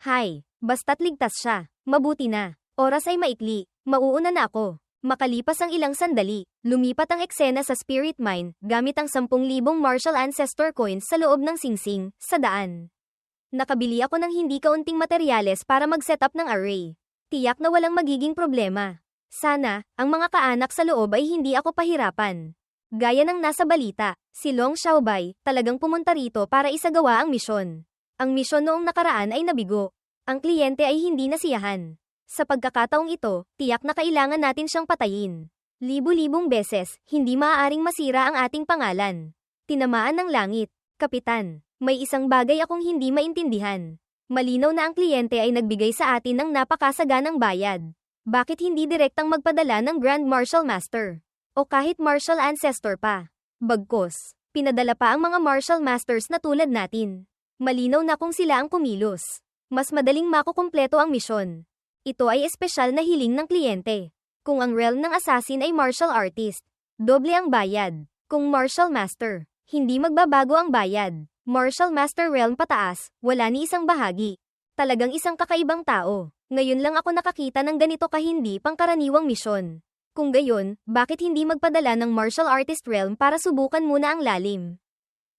Hay, basta't ligtas siya. Mabuti na. Oras ay maikli. Mauuna na ako. Makalipas ang ilang sandali, lumipat ang eksena sa spirit mine, gamit ang 10,000 martial ancestor coins sa loob ng singsing, sa daan. Nakabili ako ng hindi kaunting materyales para mag-set up ng array. Tiyak na walang magiging problema. Sana, ang mga kaanak sa loob ay hindi ako pahirapan. Gaya ng nasa balita, si Long Xiaobai, talagang pumunta rito para isagawa ang misyon. Ang misyon noong nakaraan ay nabigo. Ang kliyente ay hindi nasiyahan. Sa pagkakataong ito, tiyak na kailangan natin siyang patayin. Libu-libong beses, hindi maaaring masira ang ating pangalan. Tinamaan ng langit. Kapitan, may isang bagay akong hindi maintindihan. Malinaw na ang kliyente ay nagbigay sa atin ng napakasaganang bayad. Bakit hindi direktang magpadala ng Grand Martial Master? O kahit Martial Ancestor pa? Bagkus, pinadala pa ang mga Martial Masters na tulad natin. Malinaw na kung sila ang kumilos. Mas madaling makukumpleto ang misyon. Ito ay espesyal na hiling ng kliyente. Kung ang realm ng assassin ay martial artist, doble ang bayad. Kung martial master, hindi magbabago ang bayad. Martial master realm pataas, wala ni isang bahagi. Talagang isang kakaibang tao. Ngayon lang ako nakakita ng ganito kahindi pangkaraniwang misyon. Kung gayon, bakit hindi magpadala ng martial artist realm para subukan muna ang lalim?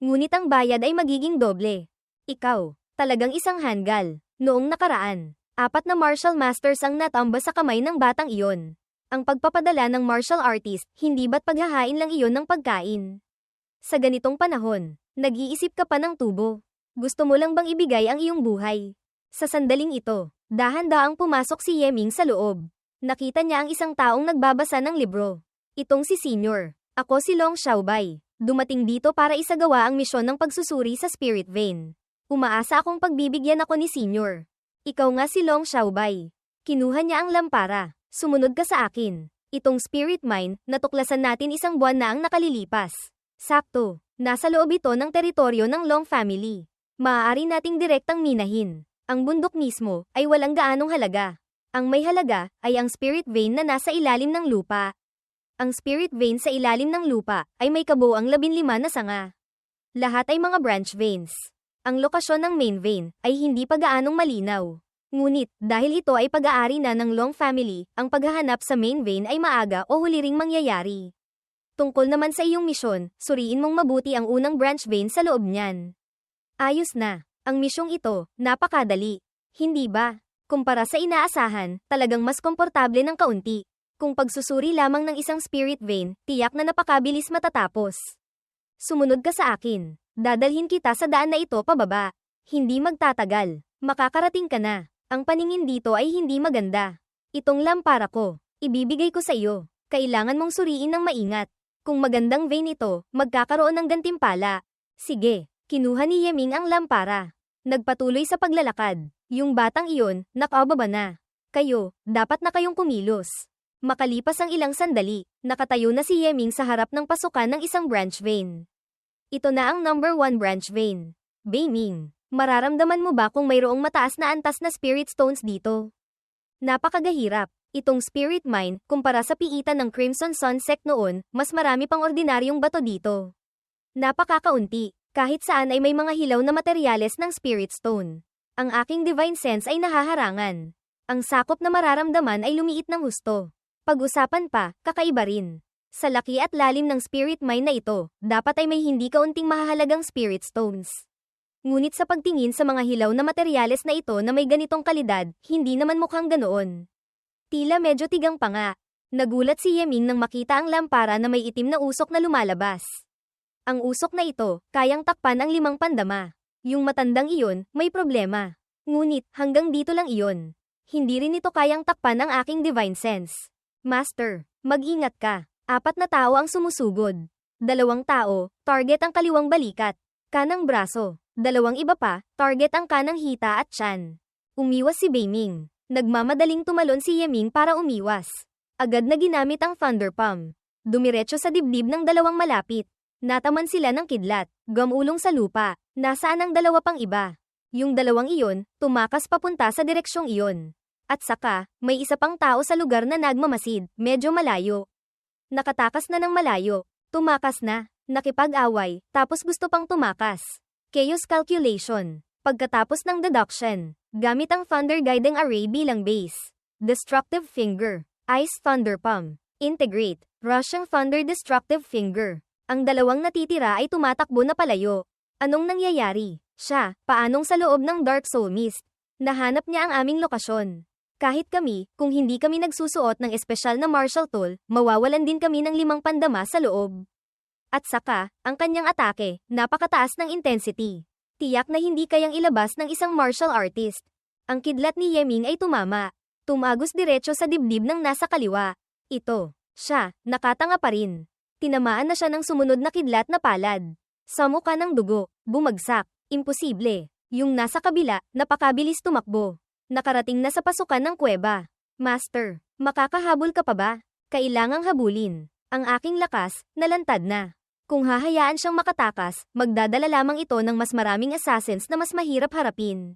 Ngunit ang bayad ay magiging doble. Ikaw, talagang isang hanggal. Noong nakaraan, 4 na martial masters ang natamba sa kamay ng batang iyon. Ang pagpapadala ng martial artist, hindi ba't paghahain lang iyon ng pagkain? Sa ganitong panahon, nag-iisip ka pa ng tubo. Gusto mo lang bang ibigay ang iyong buhay? Sa sandaling ito, dahan-daang pumasok si Yeming sa loob. Nakita niya ang isang taong nagbabasa ng libro. Itong si Senior. Ako si Long Xiaobai. Dumating dito para isagawa ang misyon ng pagsusuri sa Spirit Vein. Umaasa akong pagbibigyan ako ni Senior. Ikaw nga si Long Xiaobai. Kinuha niya ang lampara. Sumunod ka sa akin. Itong spirit mine, natuklasan natin isang buwan na ang nakalilipas. Sakto, nasa loob ito ng teritoryo ng Long family. Maaari nating direktang minahin. Ang bundok mismo ay walang gaanong halaga. Ang may halaga ay ang spirit vein na nasa ilalim ng lupa. Ang spirit vein sa ilalim ng lupa ay may kabuuang 15 na sanga. Lahat ay mga branch veins. Ang lokasyon ng main vein ay hindi pa gaanong malinaw. Ngunit, dahil ito ay pag-aari na ng Long family, ang paghahanap sa main vein ay maaga o huli ring mangyayari. Tungkol naman sa iyong misyon, suriin mong mabuti ang unang branch vein sa loob niyan. Ayos na. Ang misyong ito, napakadali. Hindi ba? Kumpara sa inaasahan, talagang mas komportable ng kaunti. Kung pagsusuri lamang ng isang spirit vein, tiyak na napakabilis matatapos. Sumunod ka sa akin. Dadalhin kita sa daan na ito pababa. Hindi magtatagal. Makakarating ka na. Ang paningin dito ay hindi maganda. Itong lampara ko. Ibibigay ko sa iyo. Kailangan mong suriin ng maingat. Kung magandang vein ito, magkakaroon ng gantimpala. Sige, kinuha ni Yeming ang lampara. Nagpatuloy sa paglalakad. Yung batang iyon, nakababa na. Kayo, dapat na kayong kumilos. Makalipas ang ilang sandali, nakatayo na si Yeming sa harap ng pasukan ng isang branch vein. Ito na ang number 1 branch vein. Beiming, mararamdaman mo ba kung mayroong mataas na antas na spirit stones dito? Napakagahirap. Itong spirit mine, kumpara sa piitan ng Crimson Sun Sect noon, mas marami pang ordinaryong bato dito. Napakakaunti, kahit saan ay may mga hilaw na materyales ng spirit stone. Ang aking divine sense ay nahaharangan. Ang sakop na mararamdaman ay lumiit ng husto. Pag-usapan pa, kakaiba rin. Sa laki at lalim ng spirit mine na ito, dapat ay may hindi kaunting mahahalagang spirit stones. Ngunit sa pagtingin sa mga hilaw na materyales na ito na may ganitong kalidad, hindi naman mukhang ganoon. Tila medyo tigang pa nga. Nagulat si Yeming nang makita ang lampara na may itim na usok na lumalabas. Ang usok na ito, kayang takpan ang 5 pandama. Yung matandang iyon, may problema. Ngunit, hanggang dito lang iyon. Hindi rin ito kayang takpan ang aking divine sense. Master, mag-ingat ka. 4 na tao ang sumusugod. 2 tao, target ang kaliwang balikat. Kanang braso. 2 iba pa, target ang kanang hita at tiyan. Umiwas si Beiming. Nagmamadaling tumalon si Yeming para umiwas. Agad na ginamit ang Thunder Palm. Dumiretso sa dibdib ng 2 malapit. Nataman sila ng kidlat, gumulong sa lupa. Nasaan ang 2 pang iba? Yung 2 iyon, tumakas papunta sa direksyong iyon. At saka, may isa pang tao sa lugar na nagmamasid, medyo malayo. Nakatakas na ng malayo. Tumakas na, nakipag-away, tapos gusto pang tumakas. Chaos calculation. Pagkatapos ng deduction, gamit ang Thunder Guiding Array bilang base. Destructive Finger. Ice Thunder Palm. Integrate. Rushing Thunder Destructive Finger. Ang 2 natitira ay tumatakbo na palayo. Anong nangyayari? Siya, paanong sa loob ng Dark Soul Mist? Nahanap niya ang aming lokasyon. Kahit kami, kung hindi kami nagsusuot ng espesyal na martial tool, mawawalan din kami ng 5 pandama sa loob. At saka, ang kanyang atake, napakataas ng intensity. Tiyak na hindi kayang ilabas ng isang martial artist. Ang kidlat ni Yeming ay tumama. Tumagos diretso sa dibdib ng nasa kaliwa. Ito, siya, nakatanga pa rin. Tinamaan na siya ng sumunod na kidlat na palad. Sa mukha ng dugo, bumagsak. Imposible. Yung nasa kabila, napakabilis tumakbo. Nakarating na sa pasukan ng kuweba. Master, makakahabol ka pa ba? Kailangang habulin. Ang aking lakas, nalantad na. Kung hahayaan siyang makatakas, magdadala lamang ito ng mas maraming assassins na mas mahirap harapin.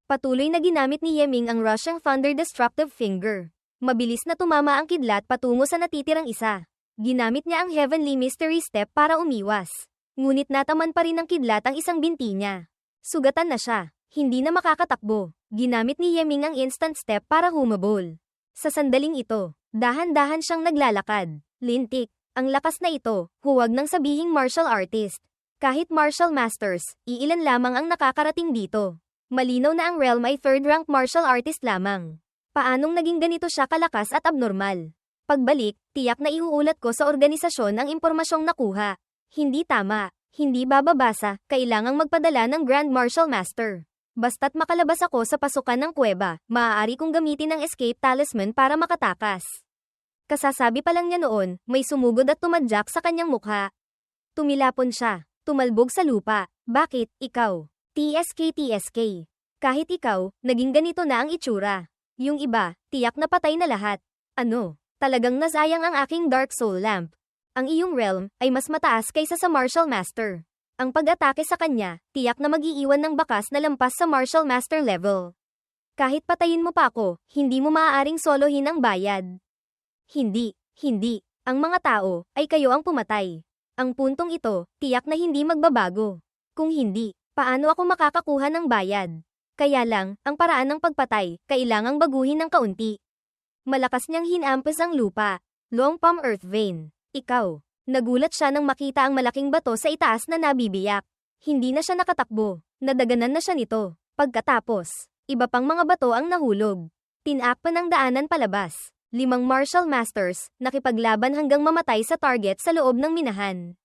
Patuloy na ginamit ni Yeming ang Rushing Thunder Destructive Finger. Mabilis na tumama ang kidlat patungo sa natitirang isa. Ginamit niya ang Heavenly Mystery Step para umiwas. Ngunit nataman pa rin ng kidlat ang isang binti niya. Sugatan na siya. Hindi na makakatakbo. Ginamit ni Yeming ang Instant Step para humabol. Sa sandaling ito, dahan-dahan siyang naglalakad. Lintik. Ang lakas na ito, huwag nang sabihing martial artist. Kahit martial masters, iilan lamang ang nakakarating dito. Malinaw na ang realm ay 3rd rank martial artist lamang. Paanong naging ganito siya kalakas at abnormal? Pagbalik, tiyak na iuulat ko sa organisasyon ang impormasyong nakuha. Hindi tama, hindi bababasa, kailangang magpadala ng Grand Martial Master. Basta't makalabas ako sa pasukan ng kuweba, maaari kong gamitin ang escape talisman para makatakas. Kasasabi pa lang niya noon, may sumugod at tumadyak sa kanyang mukha. Tumilapon siya, tumalbog sa lupa. Bakit, ikaw? TSK. Kahit ikaw, naging ganito na ang itsura. Yung iba, tiyak na patay na lahat. Ano? Talagang nasayang ang aking Dark Soul Lamp. Ang iyong realm ay mas mataas kaysa sa Martial Master. Ang pag-atake sa kanya, tiyak na mag-iiwan ng bakas na lampas sa Martial Master level. Kahit patayin mo pa ako, hindi mo maaaring solohin ang bayad. Hindi, hindi. Ang mga tao, ay kayo ang pumatay. Ang puntong ito, tiyak na hindi magbabago. Kung hindi, paano ako makakakuha ng bayad? Kaya lang, ang paraan ng pagpatay, kailangang baguhin ng kaunti. Malakas niyang hinampas ang lupa. Long Palm Earth Vein. Ikaw. Nagulat siya nang makita ang malaking bato sa itaas na nabibiyak. Hindi na siya nakatakbo. Nadaganan na siya nito. Pagkatapos, iba pang mga bato ang nahulog. Tinakpan ng daanan palabas. 5 martial masters, nakipaglaban hanggang mamatay sa target sa loob ng minahan.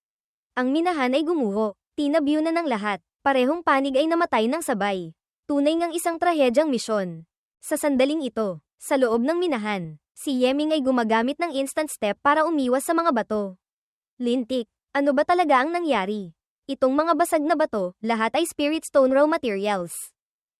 Ang minahan ay gumuho. Tinabyo na ng lahat. Parehong panig ay namatay ng sabay. Tunay ngang isang trahedyang misyon. Sa sandaling ito, sa loob ng minahan, si Yeming ay gumagamit ng instant step para umiwas sa mga bato. Lintik, ano ba talaga ang nangyari? Itong mga basag na bato, lahat ay Spirit Stone raw materials.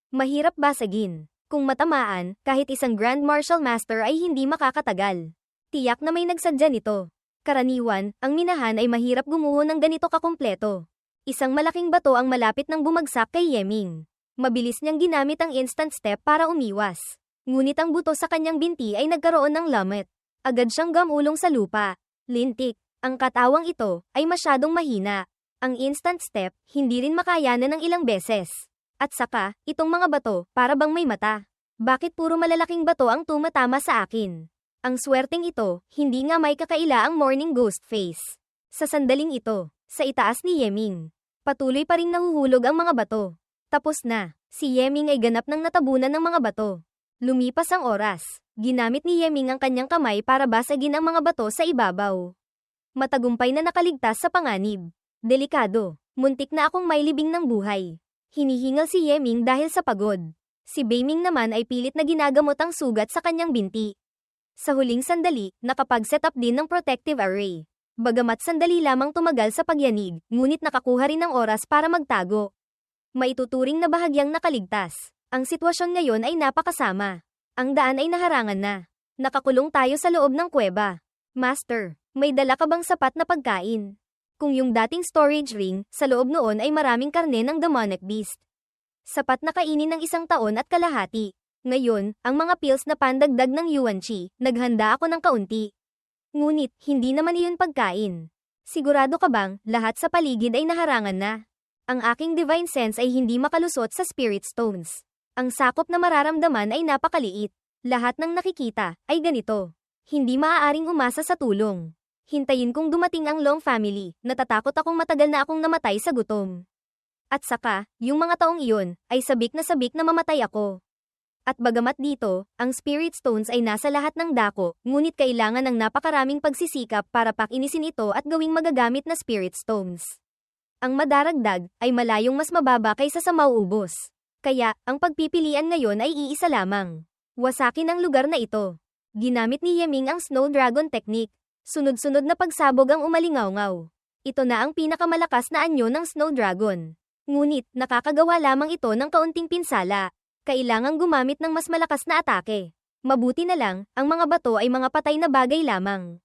Mahirap basagin. Kung matamaan, kahit isang Grand Martial Master ay hindi makakatagal. Tiyak na may nagsadya nito. Karaniwan, ang minahan ay mahirap gumuho ng ganito kakumpleto. Isang malaking bato ang malapit nang bumagsak kay Yeming. Mabilis niyang ginamit ang instant step para umiwas. Ngunit ang buto sa kanyang binti ay nagkaroon ng lamet. Agad siyang gamulong sa lupa. Lintik, ang katawang ito ay masyadong mahina. Ang instant step, hindi rin makayanan ng ilang beses. At saka, itong mga bato, para bang may mata. Bakit puro malalaking bato ang tumatama sa akin? Ang swerteng ito, hindi nga may kakaila ang Morning Ghost Face. Sa sandaling ito, sa itaas ni Yeming, patuloy pa ring nahuhulog ang mga bato. Tapos na, si Yeming ay ganap ng natabunan ng mga bato. Lumipas ang oras. Ginamit ni Yeming ang kanyang kamay para basagin ang mga bato sa ibabaw. Matagumpay na nakaligtas sa panganib. Delikado. Muntik na akong mailibing ng buhay. Hinihingal si Yeming dahil sa pagod. Si Beiming naman ay pilit na ginagamot ang sugat sa kanyang binti. Sa huling sandali, nakapag-set up din ng protective array. Bagamat sandali lamang tumagal sa pagyanig, ngunit nakakuha rin ng oras para magtago. Maituturing na bahagyang nakaligtas. Ang sitwasyon ngayon ay napakasama. Ang daan ay naharangan na. Nakakulong tayo sa loob ng kuweba. Master, may dala ka bang sapat na pagkain? Kung yung dating storage ring, sa loob noon ay maraming karne ng demonic beast. Sapat na kainin ng 1 taon at kalahati. Ngayon, ang mga pills na pandagdag ng Yuan Chi, naghanda ako ng kaunti. Ngunit, hindi naman iyon pagkain. Sigurado ka bang, lahat sa paligid ay naharangan na? Ang aking divine sense ay hindi makalusot sa spirit stones. Ang sakop na mararamdaman ay napakaliit. Lahat ng nakikita ay ganito. Hindi maaaring umasa sa tulong. Hintayin kong dumating ang Long family, natatakot akong matagal na akong namatay sa gutom. At saka, yung mga taong iyon, ay sabik na mamatay ako. At bagamat dito, ang spirit stones ay nasa lahat ng dako, ngunit kailangan ng napakaraming pagsisikap para pakinisin ito at gawing magagamit na spirit stones. Ang madaragdag, ay malayong mas mababa kaysa sa mauubos. Kaya, ang pagpipilian ngayon ay iisa lamang. Wasakin ang lugar na ito. Ginamit ni Yeming ang Snow Dragon Technique. Sunod-sunod na pagsabog ang umalingaw-ngaw. Ito na ang pinakamalakas na anyo ng Snow Dragon. Ngunit, nakakagawa lamang ito ng kaunting pinsala. Kailangang gumamit ng mas malakas na atake. Mabuti na lang, ang mga bato ay mga patay na bagay lamang.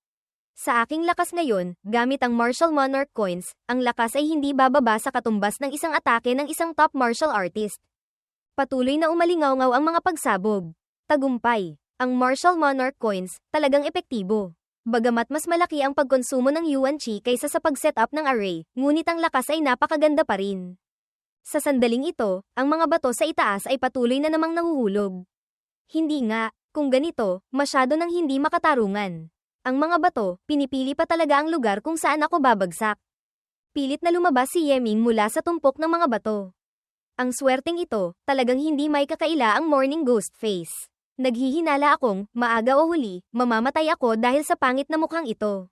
Sa aking lakas ngayon, gamit ang Martial Monarch Coins, ang lakas ay hindi bababa sa katumbas ng isang atake ng isang top martial artist. Patuloy na umalingaw-ngaw ang mga pagsabog. Tagumpay. Ang Martial Monarch Coins, talagang epektibo. Bagamat mas malaki ang pagkonsumo ng Yuan Chi kaysa sa pag-set up ng array, ngunit ang lakas ay napakaganda pa rin. Sa sandaling ito, ang mga bato sa itaas ay patuloy na namang nahuhulog. Hindi nga, kung ganito, masyado nang hindi makatarungan. Ang mga bato, pinipili pa talaga ang lugar kung saan ako babagsak. Pilit na lumabas si Yeming mula sa tumpok ng mga bato. Ang swerteng ito, talagang hindi may kakaila ang Morning Ghost Face. Naghihinala akong, maaga o huli, mamamatay ako dahil sa pangit na mukhang ito.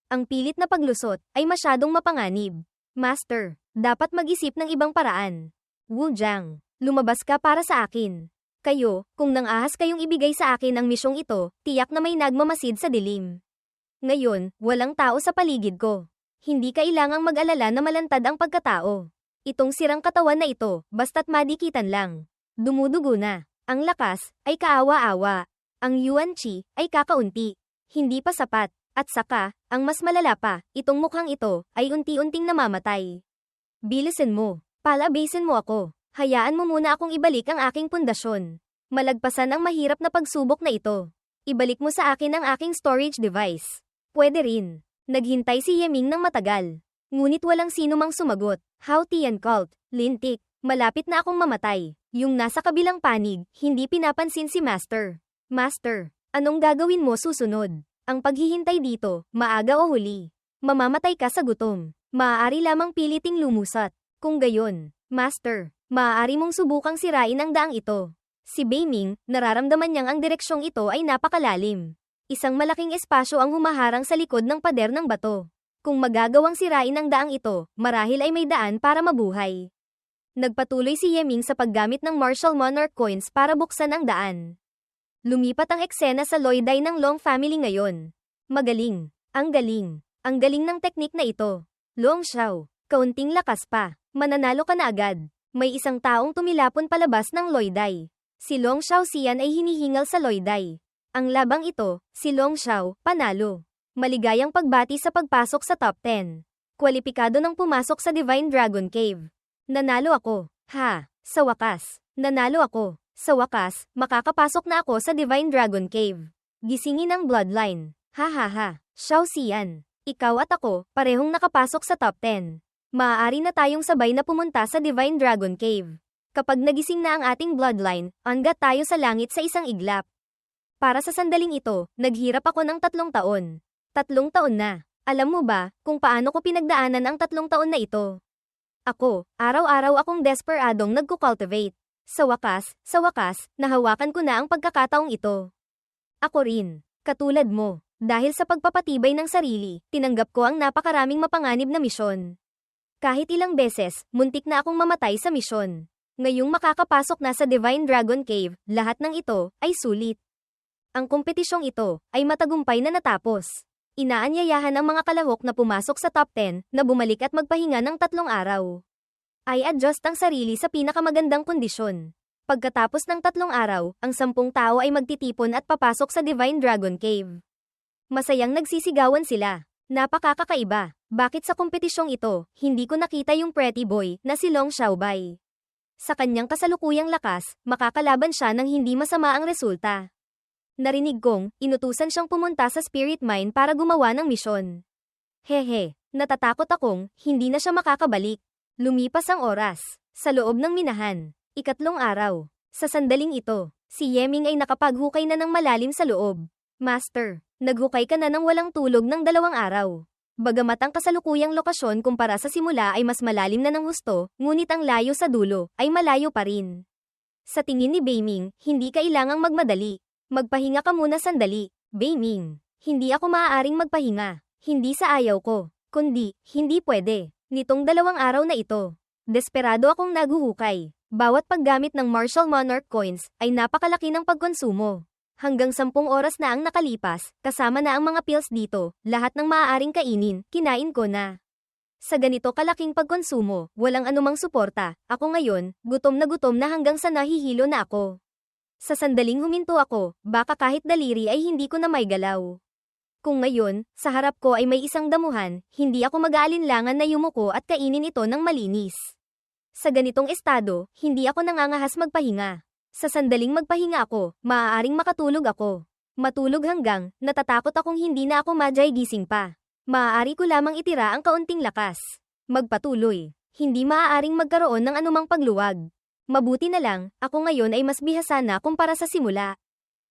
Ang pilit na paglusot, ay masyadong mapanganib. Master, dapat mag-isip ng ibang paraan. Wu Jiang, lumabas ka para sa akin. Kayo, kung nang-ahas kayong ibigay sa akin ang misyong ito, tiyak na may nagmamasid sa dilim. Ngayon, walang tao sa paligid ko. Hindi kailangang mag-alala na malantad ang pagkatao. Itong sirang katawan na ito, basta't madikitan lang. Dumudugo na. Ang lakas, ay kaawa-awa. Ang Yuan Chi, ay kakaunti. Hindi pa sapat. At saka, ang mas malala pa, itong mukhang ito, ay unti-unting namamatay. Bilisan mo. Palabasin mo ako. Hayaan mo muna akong ibalik ang aking pundasyon. Malagpasan ang mahirap na pagsubok na ito. Ibalik mo sa akin ang aking storage device. Pwede rin. Naghintay si Yeming ng matagal. Ngunit walang sino mang sumagot. Hao Tian called, lintik, malapit na akong mamatay. Yung nasa kabilang panig, hindi pinapansin si Master. Master, anong gagawin mo susunod? Ang paghihintay dito, maaga o huli. Mamamatay ka sa gutom. Maaari lamang piliting lumusat. Kung gayon, Master, maaari mong subukang sirain ang daang ito. Si Beiming, nararamdaman niyang ang direksyong ito ay napakalalim. Isang malaking espasyo ang humaharang sa likod ng pader ng bato. Kung magagawang sirain ang daang ito, marahil ay may daan para mabuhay. Nagpatuloy si Yeming sa paggamit ng Martial Monarch Coins para buksan ang daan. Lumipat ang eksena sa loyday ng Long family ngayon. Magaling. Ang galing. Ang galing ng teknik na ito. Long Xiao, kaunting lakas pa. Mananalo ka na agad. May isang taong tumilapon palabas ng loyday. Si Long Xiao Xian ay hinihingal sa loyday. Ang labang ito, si Long Xiao, panalo. Maligayang pagbati sa pagpasok sa top 10. Kwalipikado ng pumasok sa Divine Dragon Cave. Nanalo ako. Ha, sa wakas. Nanalo ako. Sa wakas, makakapasok na ako sa Divine Dragon Cave. Gisingin ang bloodline. Ha ha ha. Xiao Xian, ikaw at ako, parehong nakapasok sa top 10. Maaari na tayong sabay na pumunta sa Divine Dragon Cave. Kapag nagising na ang ating bloodline, anggat tayo sa langit sa isang iglap. Para sa sandaling ito, naghirap ako ng 3 taon. 3 taon na. Alam mo ba, kung paano ko pinagdaanan ang 3 taon na ito? Ako, araw-araw akong desperadong nagko-cultivate. Sa wakas, nahawakan ko na ang pagkakataong ito. Ako rin, katulad mo, dahil sa pagpapatibay ng sarili, tinanggap ko ang napakaraming mapanganib na misyon. Kahit ilang beses, muntik na akong mamatay sa misyon. Ngayong makakapasok na sa Divine Dragon Cave, lahat ng ito ay sulit. Ang kompetisyong ito ay matagumpay na natapos. Inaanyayahan ang mga kalahok na pumasok sa top 10 na bumalik at magpahinga ng 3 araw. Ay adjust ang sarili sa pinakamagandang kondisyon. Pagkatapos ng 3 araw, ang 10 tao ay magtitipon at papasok sa Divine Dragon Cave. Masayang nagsisigawan sila. Napakakakaiba. Bakit sa kompetisyong ito, hindi ko nakita yung pretty boy na si Long Xiaobai? Sa kanyang kasalukuyang lakas, makakalaban siya ng hindi masama ang resulta. Narinig kong, inutusan siyang pumunta sa Spirit Mine para gumawa ng misyon. Hehe, natatakot akong, hindi na siya makakabalik. Lumipas ang oras. Sa loob ng minahan. 3 araw. Sa sandaling ito, si Yeming ay nakapaghukay na ng malalim sa loob. Master, naghukay ka na ng walang tulog ng 2 araw. Bagamat ang kasalukuyang lokasyon kumpara sa simula ay mas malalim na ng husto, ngunit ang layo sa dulo ay malayo pa rin. Sa tingin ni Beiming, hindi kailangang magmadali. Magpahinga ka muna sandali. Beiming, hindi ako maaaring magpahinga. Hindi sa ayaw ko, kundi, hindi pwede. Nitong 2 araw na ito, desperado akong naghuhukay. Bawat paggamit ng Martial Monarch Coins ay napakalaki ng pagkonsumo. Hanggang 10 oras na ang nakalipas, kasama na ang mga pills dito, lahat ng maaaring kainin, kinain ko na. Sa ganito kalaking pagkonsumo, walang anumang suporta. Ako ngayon, gutom na hanggang sa nahihilo na ako. Sa sandaling huminto ako, baka kahit daliri ay hindi ko na may galaw. Kung ngayon, sa harap ko ay may isang damuhan, hindi ako mag-aalinlangan na yumuko at kainin ito ng malinis. Sa ganitong estado, hindi ako nangangahas magpahinga. Sa sandaling magpahinga ako, maaaring makatulog ako. Matulog hanggang, natatakot akong hindi na ako madyay gising pa. Maaari ko lamang itira ang kaunting lakas. Magpatuloy. Hindi maaaring magkaroon ng anumang pagluwag. Mabuti na lang, ako ngayon ay mas bihasa na kumpara sa simula.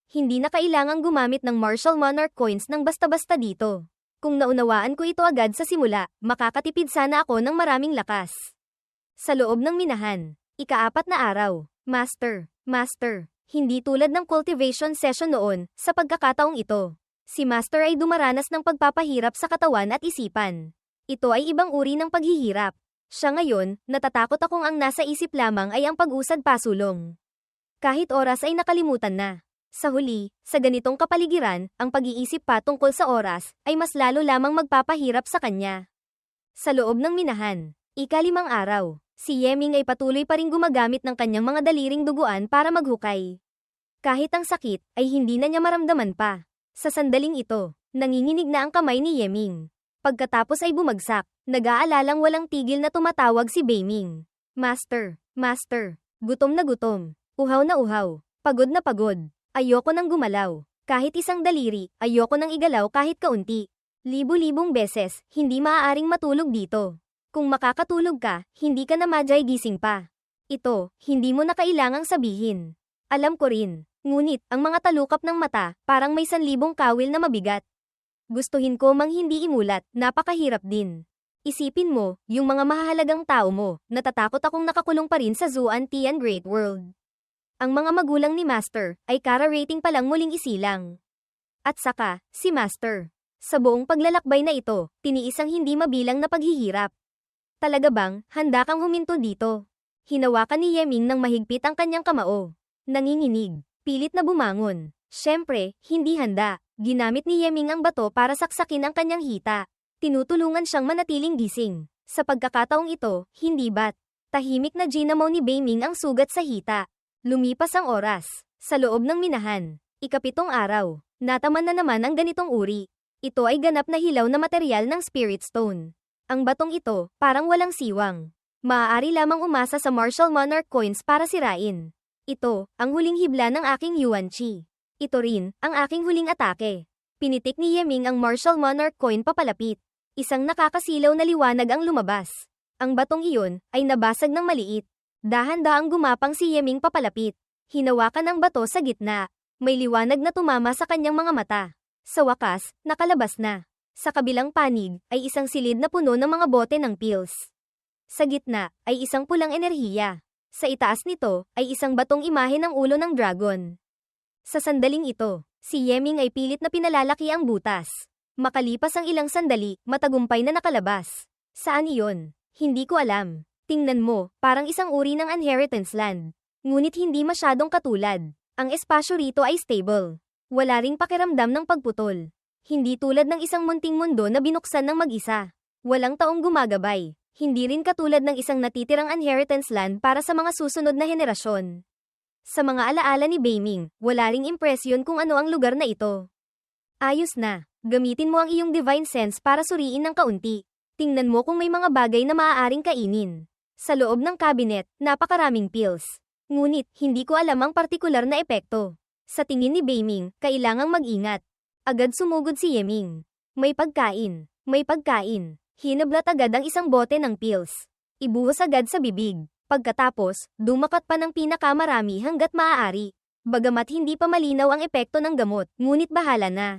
Hindi na kailangang gumamit ng Martial Monarch Coins ng basta-basta dito. Kung naunawaan ko ito agad sa simula, makakatipid sana ako ng maraming lakas. Sa loob ng minahan, 4 na araw, Master, hindi tulad ng cultivation session noon, sa pagkakataong ito. Si Master ay dumaranas ng pagpapahirap sa katawan at isipan. Ito ay ibang uri ng paghihirap. Siya ngayon, natatakot akong ang nasa isip lamang ay ang pag-usad pasulong. Kahit oras ay nakalimutan na. Sa huli, sa ganitong kapaligiran, ang pag-iisip pa tungkol sa oras, ay mas lalo lamang magpapahirap sa kanya. Sa loob ng minahan, 5 araw, si Yeming ay patuloy pa ring gumagamit ng kanyang mga daliring duguan para maghukay. Kahit ang sakit, ay hindi na niya maramdaman pa. Sa sandaling ito, nanginginig na ang kamay ni Yeming. Pagkatapos ay bumagsak, nag-aalalang walang tigil na tumatawag si Beiming. Master, Master, gutom na gutom, uhaw na uhaw, pagod na pagod, ayoko nang gumalaw. Kahit isang daliri, ayoko nang igalaw kahit kaunti. Libu-libong beses, hindi maaaring matulog dito. Kung makakatulog ka, hindi ka na madyay gising pa. Ito, hindi mo na kailangang sabihin. Alam ko rin, ngunit, ang mga talukap ng mata, parang may 1,000 kawil na mabigat. Gustuhin ko mang hindi imulat, napakahirap din. Isipin mo, yung mga mahahalagang tao mo, natatakot akong nakakulong pa rin sa Zoo Antian Great World. Ang mga magulang ni Master, ay kara-rating pa lang muling isilang. At saka, si Master. Sa buong paglalakbay na ito, tiniis ang hindi mabilang na paghihirap. Talaga bang, handa kang huminto dito? Hinawakan ni Yeming ng mahigpit ang kanyang kamao. Nanginginig, pilit na bumangon. Siyempre, hindi handa. Ginamit ni Yeming ang bato para saksakin ang kanyang hita. Tinutulungan siyang manatiling gising. Sa pagkakataong ito, hindi bat. Tahimik na ginamaw ni Beiming ang sugat sa hita. Lumipas ang oras. Sa loob ng minahan, ika-7 araw, nataman na naman ang ganitong uri. Ito ay ganap na hilaw na materyal ng Spirit Stone. Ang batong ito, parang walang siwang. Maaari lamang umasa sa Martial Monarch Coins para sirain. Ito, ang huling hibla ng aking Yuan Chi. Ito rin, ang aking huling atake. Pinitik ni Yeming ang Martial Monarch Coin papalapit. Isang nakakasilaw na liwanag ang lumabas. Ang batong iyon, ay nabasag ng maliit. Dahan-daang gumapang si Yeming papalapit. Hinawakan ang bato sa gitna. May liwanag na tumama sa kanyang mga mata. Sa wakas, nakalabas na. Sa kabilang panig, ay isang silid na puno ng mga bote ng pills. Sa gitna, ay isang pulang enerhiya. Sa itaas nito, ay isang batong imahe ng ulo ng dragon. Sa sandaling ito, si Yeming ay pilit na pinalalaki ang butas. Makalipas ang ilang sandali, matagumpay na nakalabas. Saan iyon? Hindi ko alam. Tingnan mo, parang isang uri ng inheritance land. Ngunit hindi masyadong katulad. Ang espasyo rito ay stable. Wala ring pakiramdam ng pagputol. Hindi tulad ng isang munting mundo na binuksan ng mag-isa. Walang taong gumagabay. Hindi rin katulad ng isang natitirang inheritance land para sa mga susunod na henerasyon. Sa mga alaala ni Beiming, wala ring impresyon kung ano ang lugar na ito. Ayos na. Gamitin mo ang iyong divine sense para suriin ng kaunti. Tingnan mo kung may mga bagay na maaaring kainin. Sa loob ng cabinet, napakaraming pills. Ngunit, hindi ko alam ang partikular na epekto. Sa tingin ni Beiming, kailangang mag-ingat. Agad sumugod si Yeming. May pagkain. May pagkain. Hinablat agad ang isang bote ng pills. Ibuhos agad sa bibig. Pagkatapos, dumakat pa ng pinakamarami hanggat maaari. Bagamat hindi pa malinaw ang epekto ng gamot, ngunit bahala na.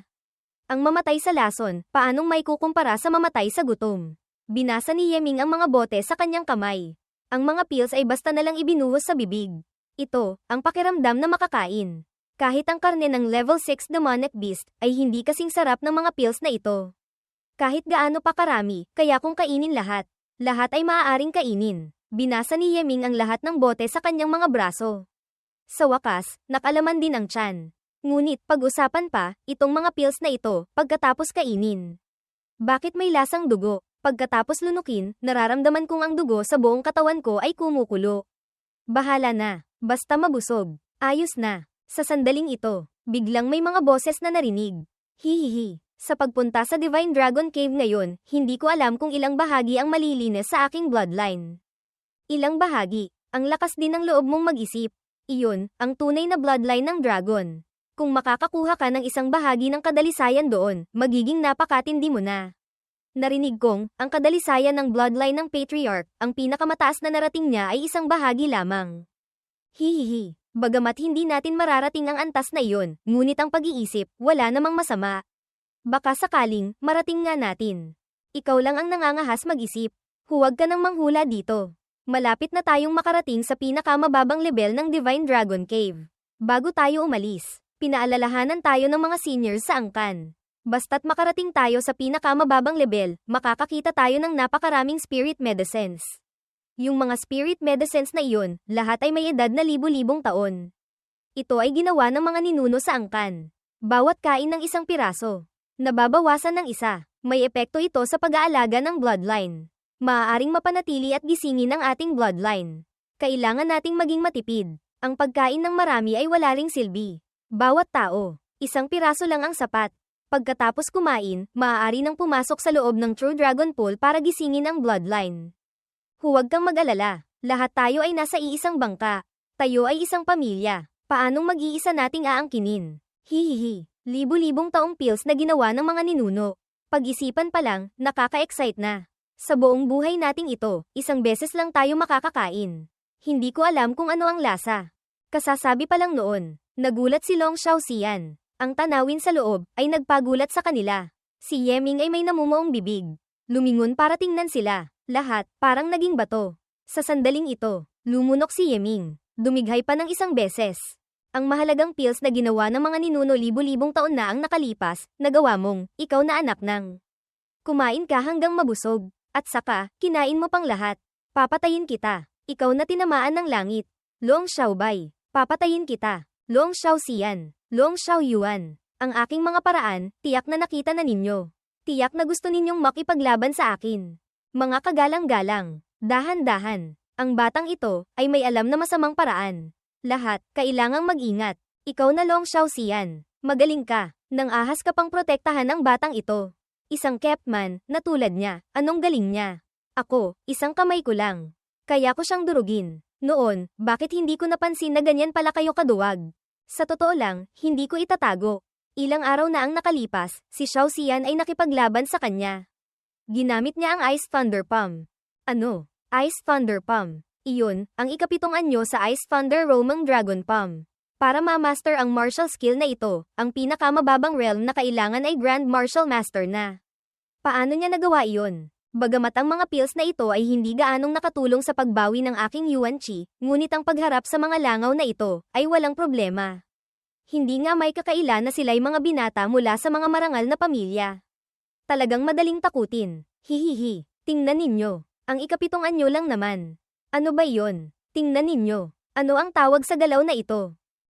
Ang mamatay sa lason, paanong may kukumpara sa mamatay sa gutom? Binasa ni Yeming ang mga bote sa kanyang kamay. Ang mga pills ay basta nalang ibinuhos sa bibig. Ito, ang pakiramdam na makakain. Kahit ang karne ng level 6 demonic beast, ay hindi kasing sarap ng mga pills na ito. Kahit gaano pa karami, kaya kung kainin lahat ay maaaring kainin. Binasa ni Yeming ang lahat ng bote sa kanyang mga braso. Sa wakas, nakalaman din ang tiyan. Ngunit, pag-usapan pa, itong mga pills na ito, pagkatapos kainin. Bakit may lasang dugo? Pagkatapos lunukin, nararamdaman kong ang dugo sa buong katawan ko ay kumukulo. Bahala na, basta mabusog. Ayos na. Sa sandaling ito, biglang may mga boses na narinig. Hihihi. Sa pagpunta sa Divine Dragon Cave ngayon, hindi ko alam kung ilang bahagi ang malilinis sa aking bloodline. Ilang bahagi. Ang lakas din ng loob mong mag-isip. Iyon, ang tunay na bloodline ng dragon. Kung makakakuha ka ng isang bahagi ng kadalisayan doon, magiging napakatindi mo na. Narinig kong, ang kadalisayan ng bloodline ng Patriarch, ang pinakamataas na narating niya ay isang bahagi lamang. Hihihi. Bagamat hindi natin mararating ang antas na iyon, ngunit ang pag-iisip, wala namang masama. Baka sakaling, marating nga natin. Ikaw lang ang nangangahas mag-isip. Huwag ka nang manghula dito. Malapit na tayong makarating sa pinakamababang level ng Divine Dragon Cave. Bago tayo umalis, pinaalalahanan tayo ng mga seniors sa angkan. Basta't makarating tayo sa pinakamababang level, makakakita tayo ng napakaraming spirit medicines. Yung mga spirit medicines na iyon, lahat ay may edad na libu-libong taon. Ito ay ginawa ng mga ninuno sa angkan. Bawat kain ng isang piraso, nababawasan ng isa, may epekto ito sa pag-aalaga ng bloodline. Maaaring mapanatili at gisingin ang ating bloodline. Kailangan nating maging matipid. Ang pagkain ng marami ay wala ring silbi. Bawat tao, Isang piraso lang ang sapat. Pagkatapos kumain, maaari nang pumasok sa loob ng True Dragon Pool para gisingin ang bloodline. Huwag kang mag-alala. Lahat tayo ay nasa iisang bangka. Tayo ay isang pamilya. Paanong mag-iisa nating aangkinin? Hihihi. Libu-libong taong pills na ginawa ng mga ninuno. Pag-isipan pa lang, nakaka-excite na. Sa buong buhay nating ito, isang beses lang tayo makakakain. Hindi ko alam kung ano ang lasa. Kasasabi pa lang noon, nagulat si Long Xiaoxian. Ang tanawin sa loob ay nagpagulat sa kanila. Si Yeming ay may namumuong bibig. Lumingon para tingnan sila. Lahat, parang naging bato. Sa sandaling ito, lumunok si Yeming. Dumighay pa ng isang beses. Ang mahalagang pills na ginawa ng mga ninuno libu-libong taon na ang nakalipas, nagawa mong, ikaw na anak ng. Kumain ka hanggang mabusog. At saka, kinain mo pang lahat. Papatayin kita. Ikaw na tinamaan ng langit. Long Xiaobai. Papatayin kita. Long Xiaoxian. Long Xiaoyuan. Ang aking mga paraan, tiyak na nakita na ninyo. Tiyak na gusto ninyong makipaglaban sa akin. Mga kagalang-galang. Dahan-dahan. Ang batang ito, ay may alam na masamang paraan. Lahat, kailangang mag-ingat. Ikaw na Long Xiaoxian. Magaling ka. Nang ahas ka pang protektahan ng batang ito. Isang Kepman, na tulad niya, anong galing niya? Ako, isang kamay ko lang. Kaya ko siyang durugin. Noon, bakit hindi ko napansin na ganyan pala kayo kaduwag? Sa totoo lang, hindi ko itatago. Ilang araw na ang nakalipas, si Xiaoxian ay nakipaglaban sa kanya. Ginamit niya ang Ice Thunder Palm. Ano? Ice Thunder Palm. Iyon, ang ikapitong anyo sa Ice Thunder Roaming Dragon Palm. Para ma-master ang martial skill na ito, ang pinakamababang realm na kailangan ay Grand Martial Master na. Paano niya nagawa iyon? Bagamat ang mga pills na ito ay hindi gaanong nakatulong sa pagbawi ng aking Yuan Qi, ngunit ang pagharap sa mga langaw na ito, ay walang problema. Hindi nga may kakailan na sila'y mga binata mula sa mga marangal na pamilya. Talagang madaling takutin. Hihihi. Tingnan ninyo. Ang ikapitong anyo lang naman. Ano ba iyon? Tingnan ninyo. Ano ang tawag sa galaw na ito?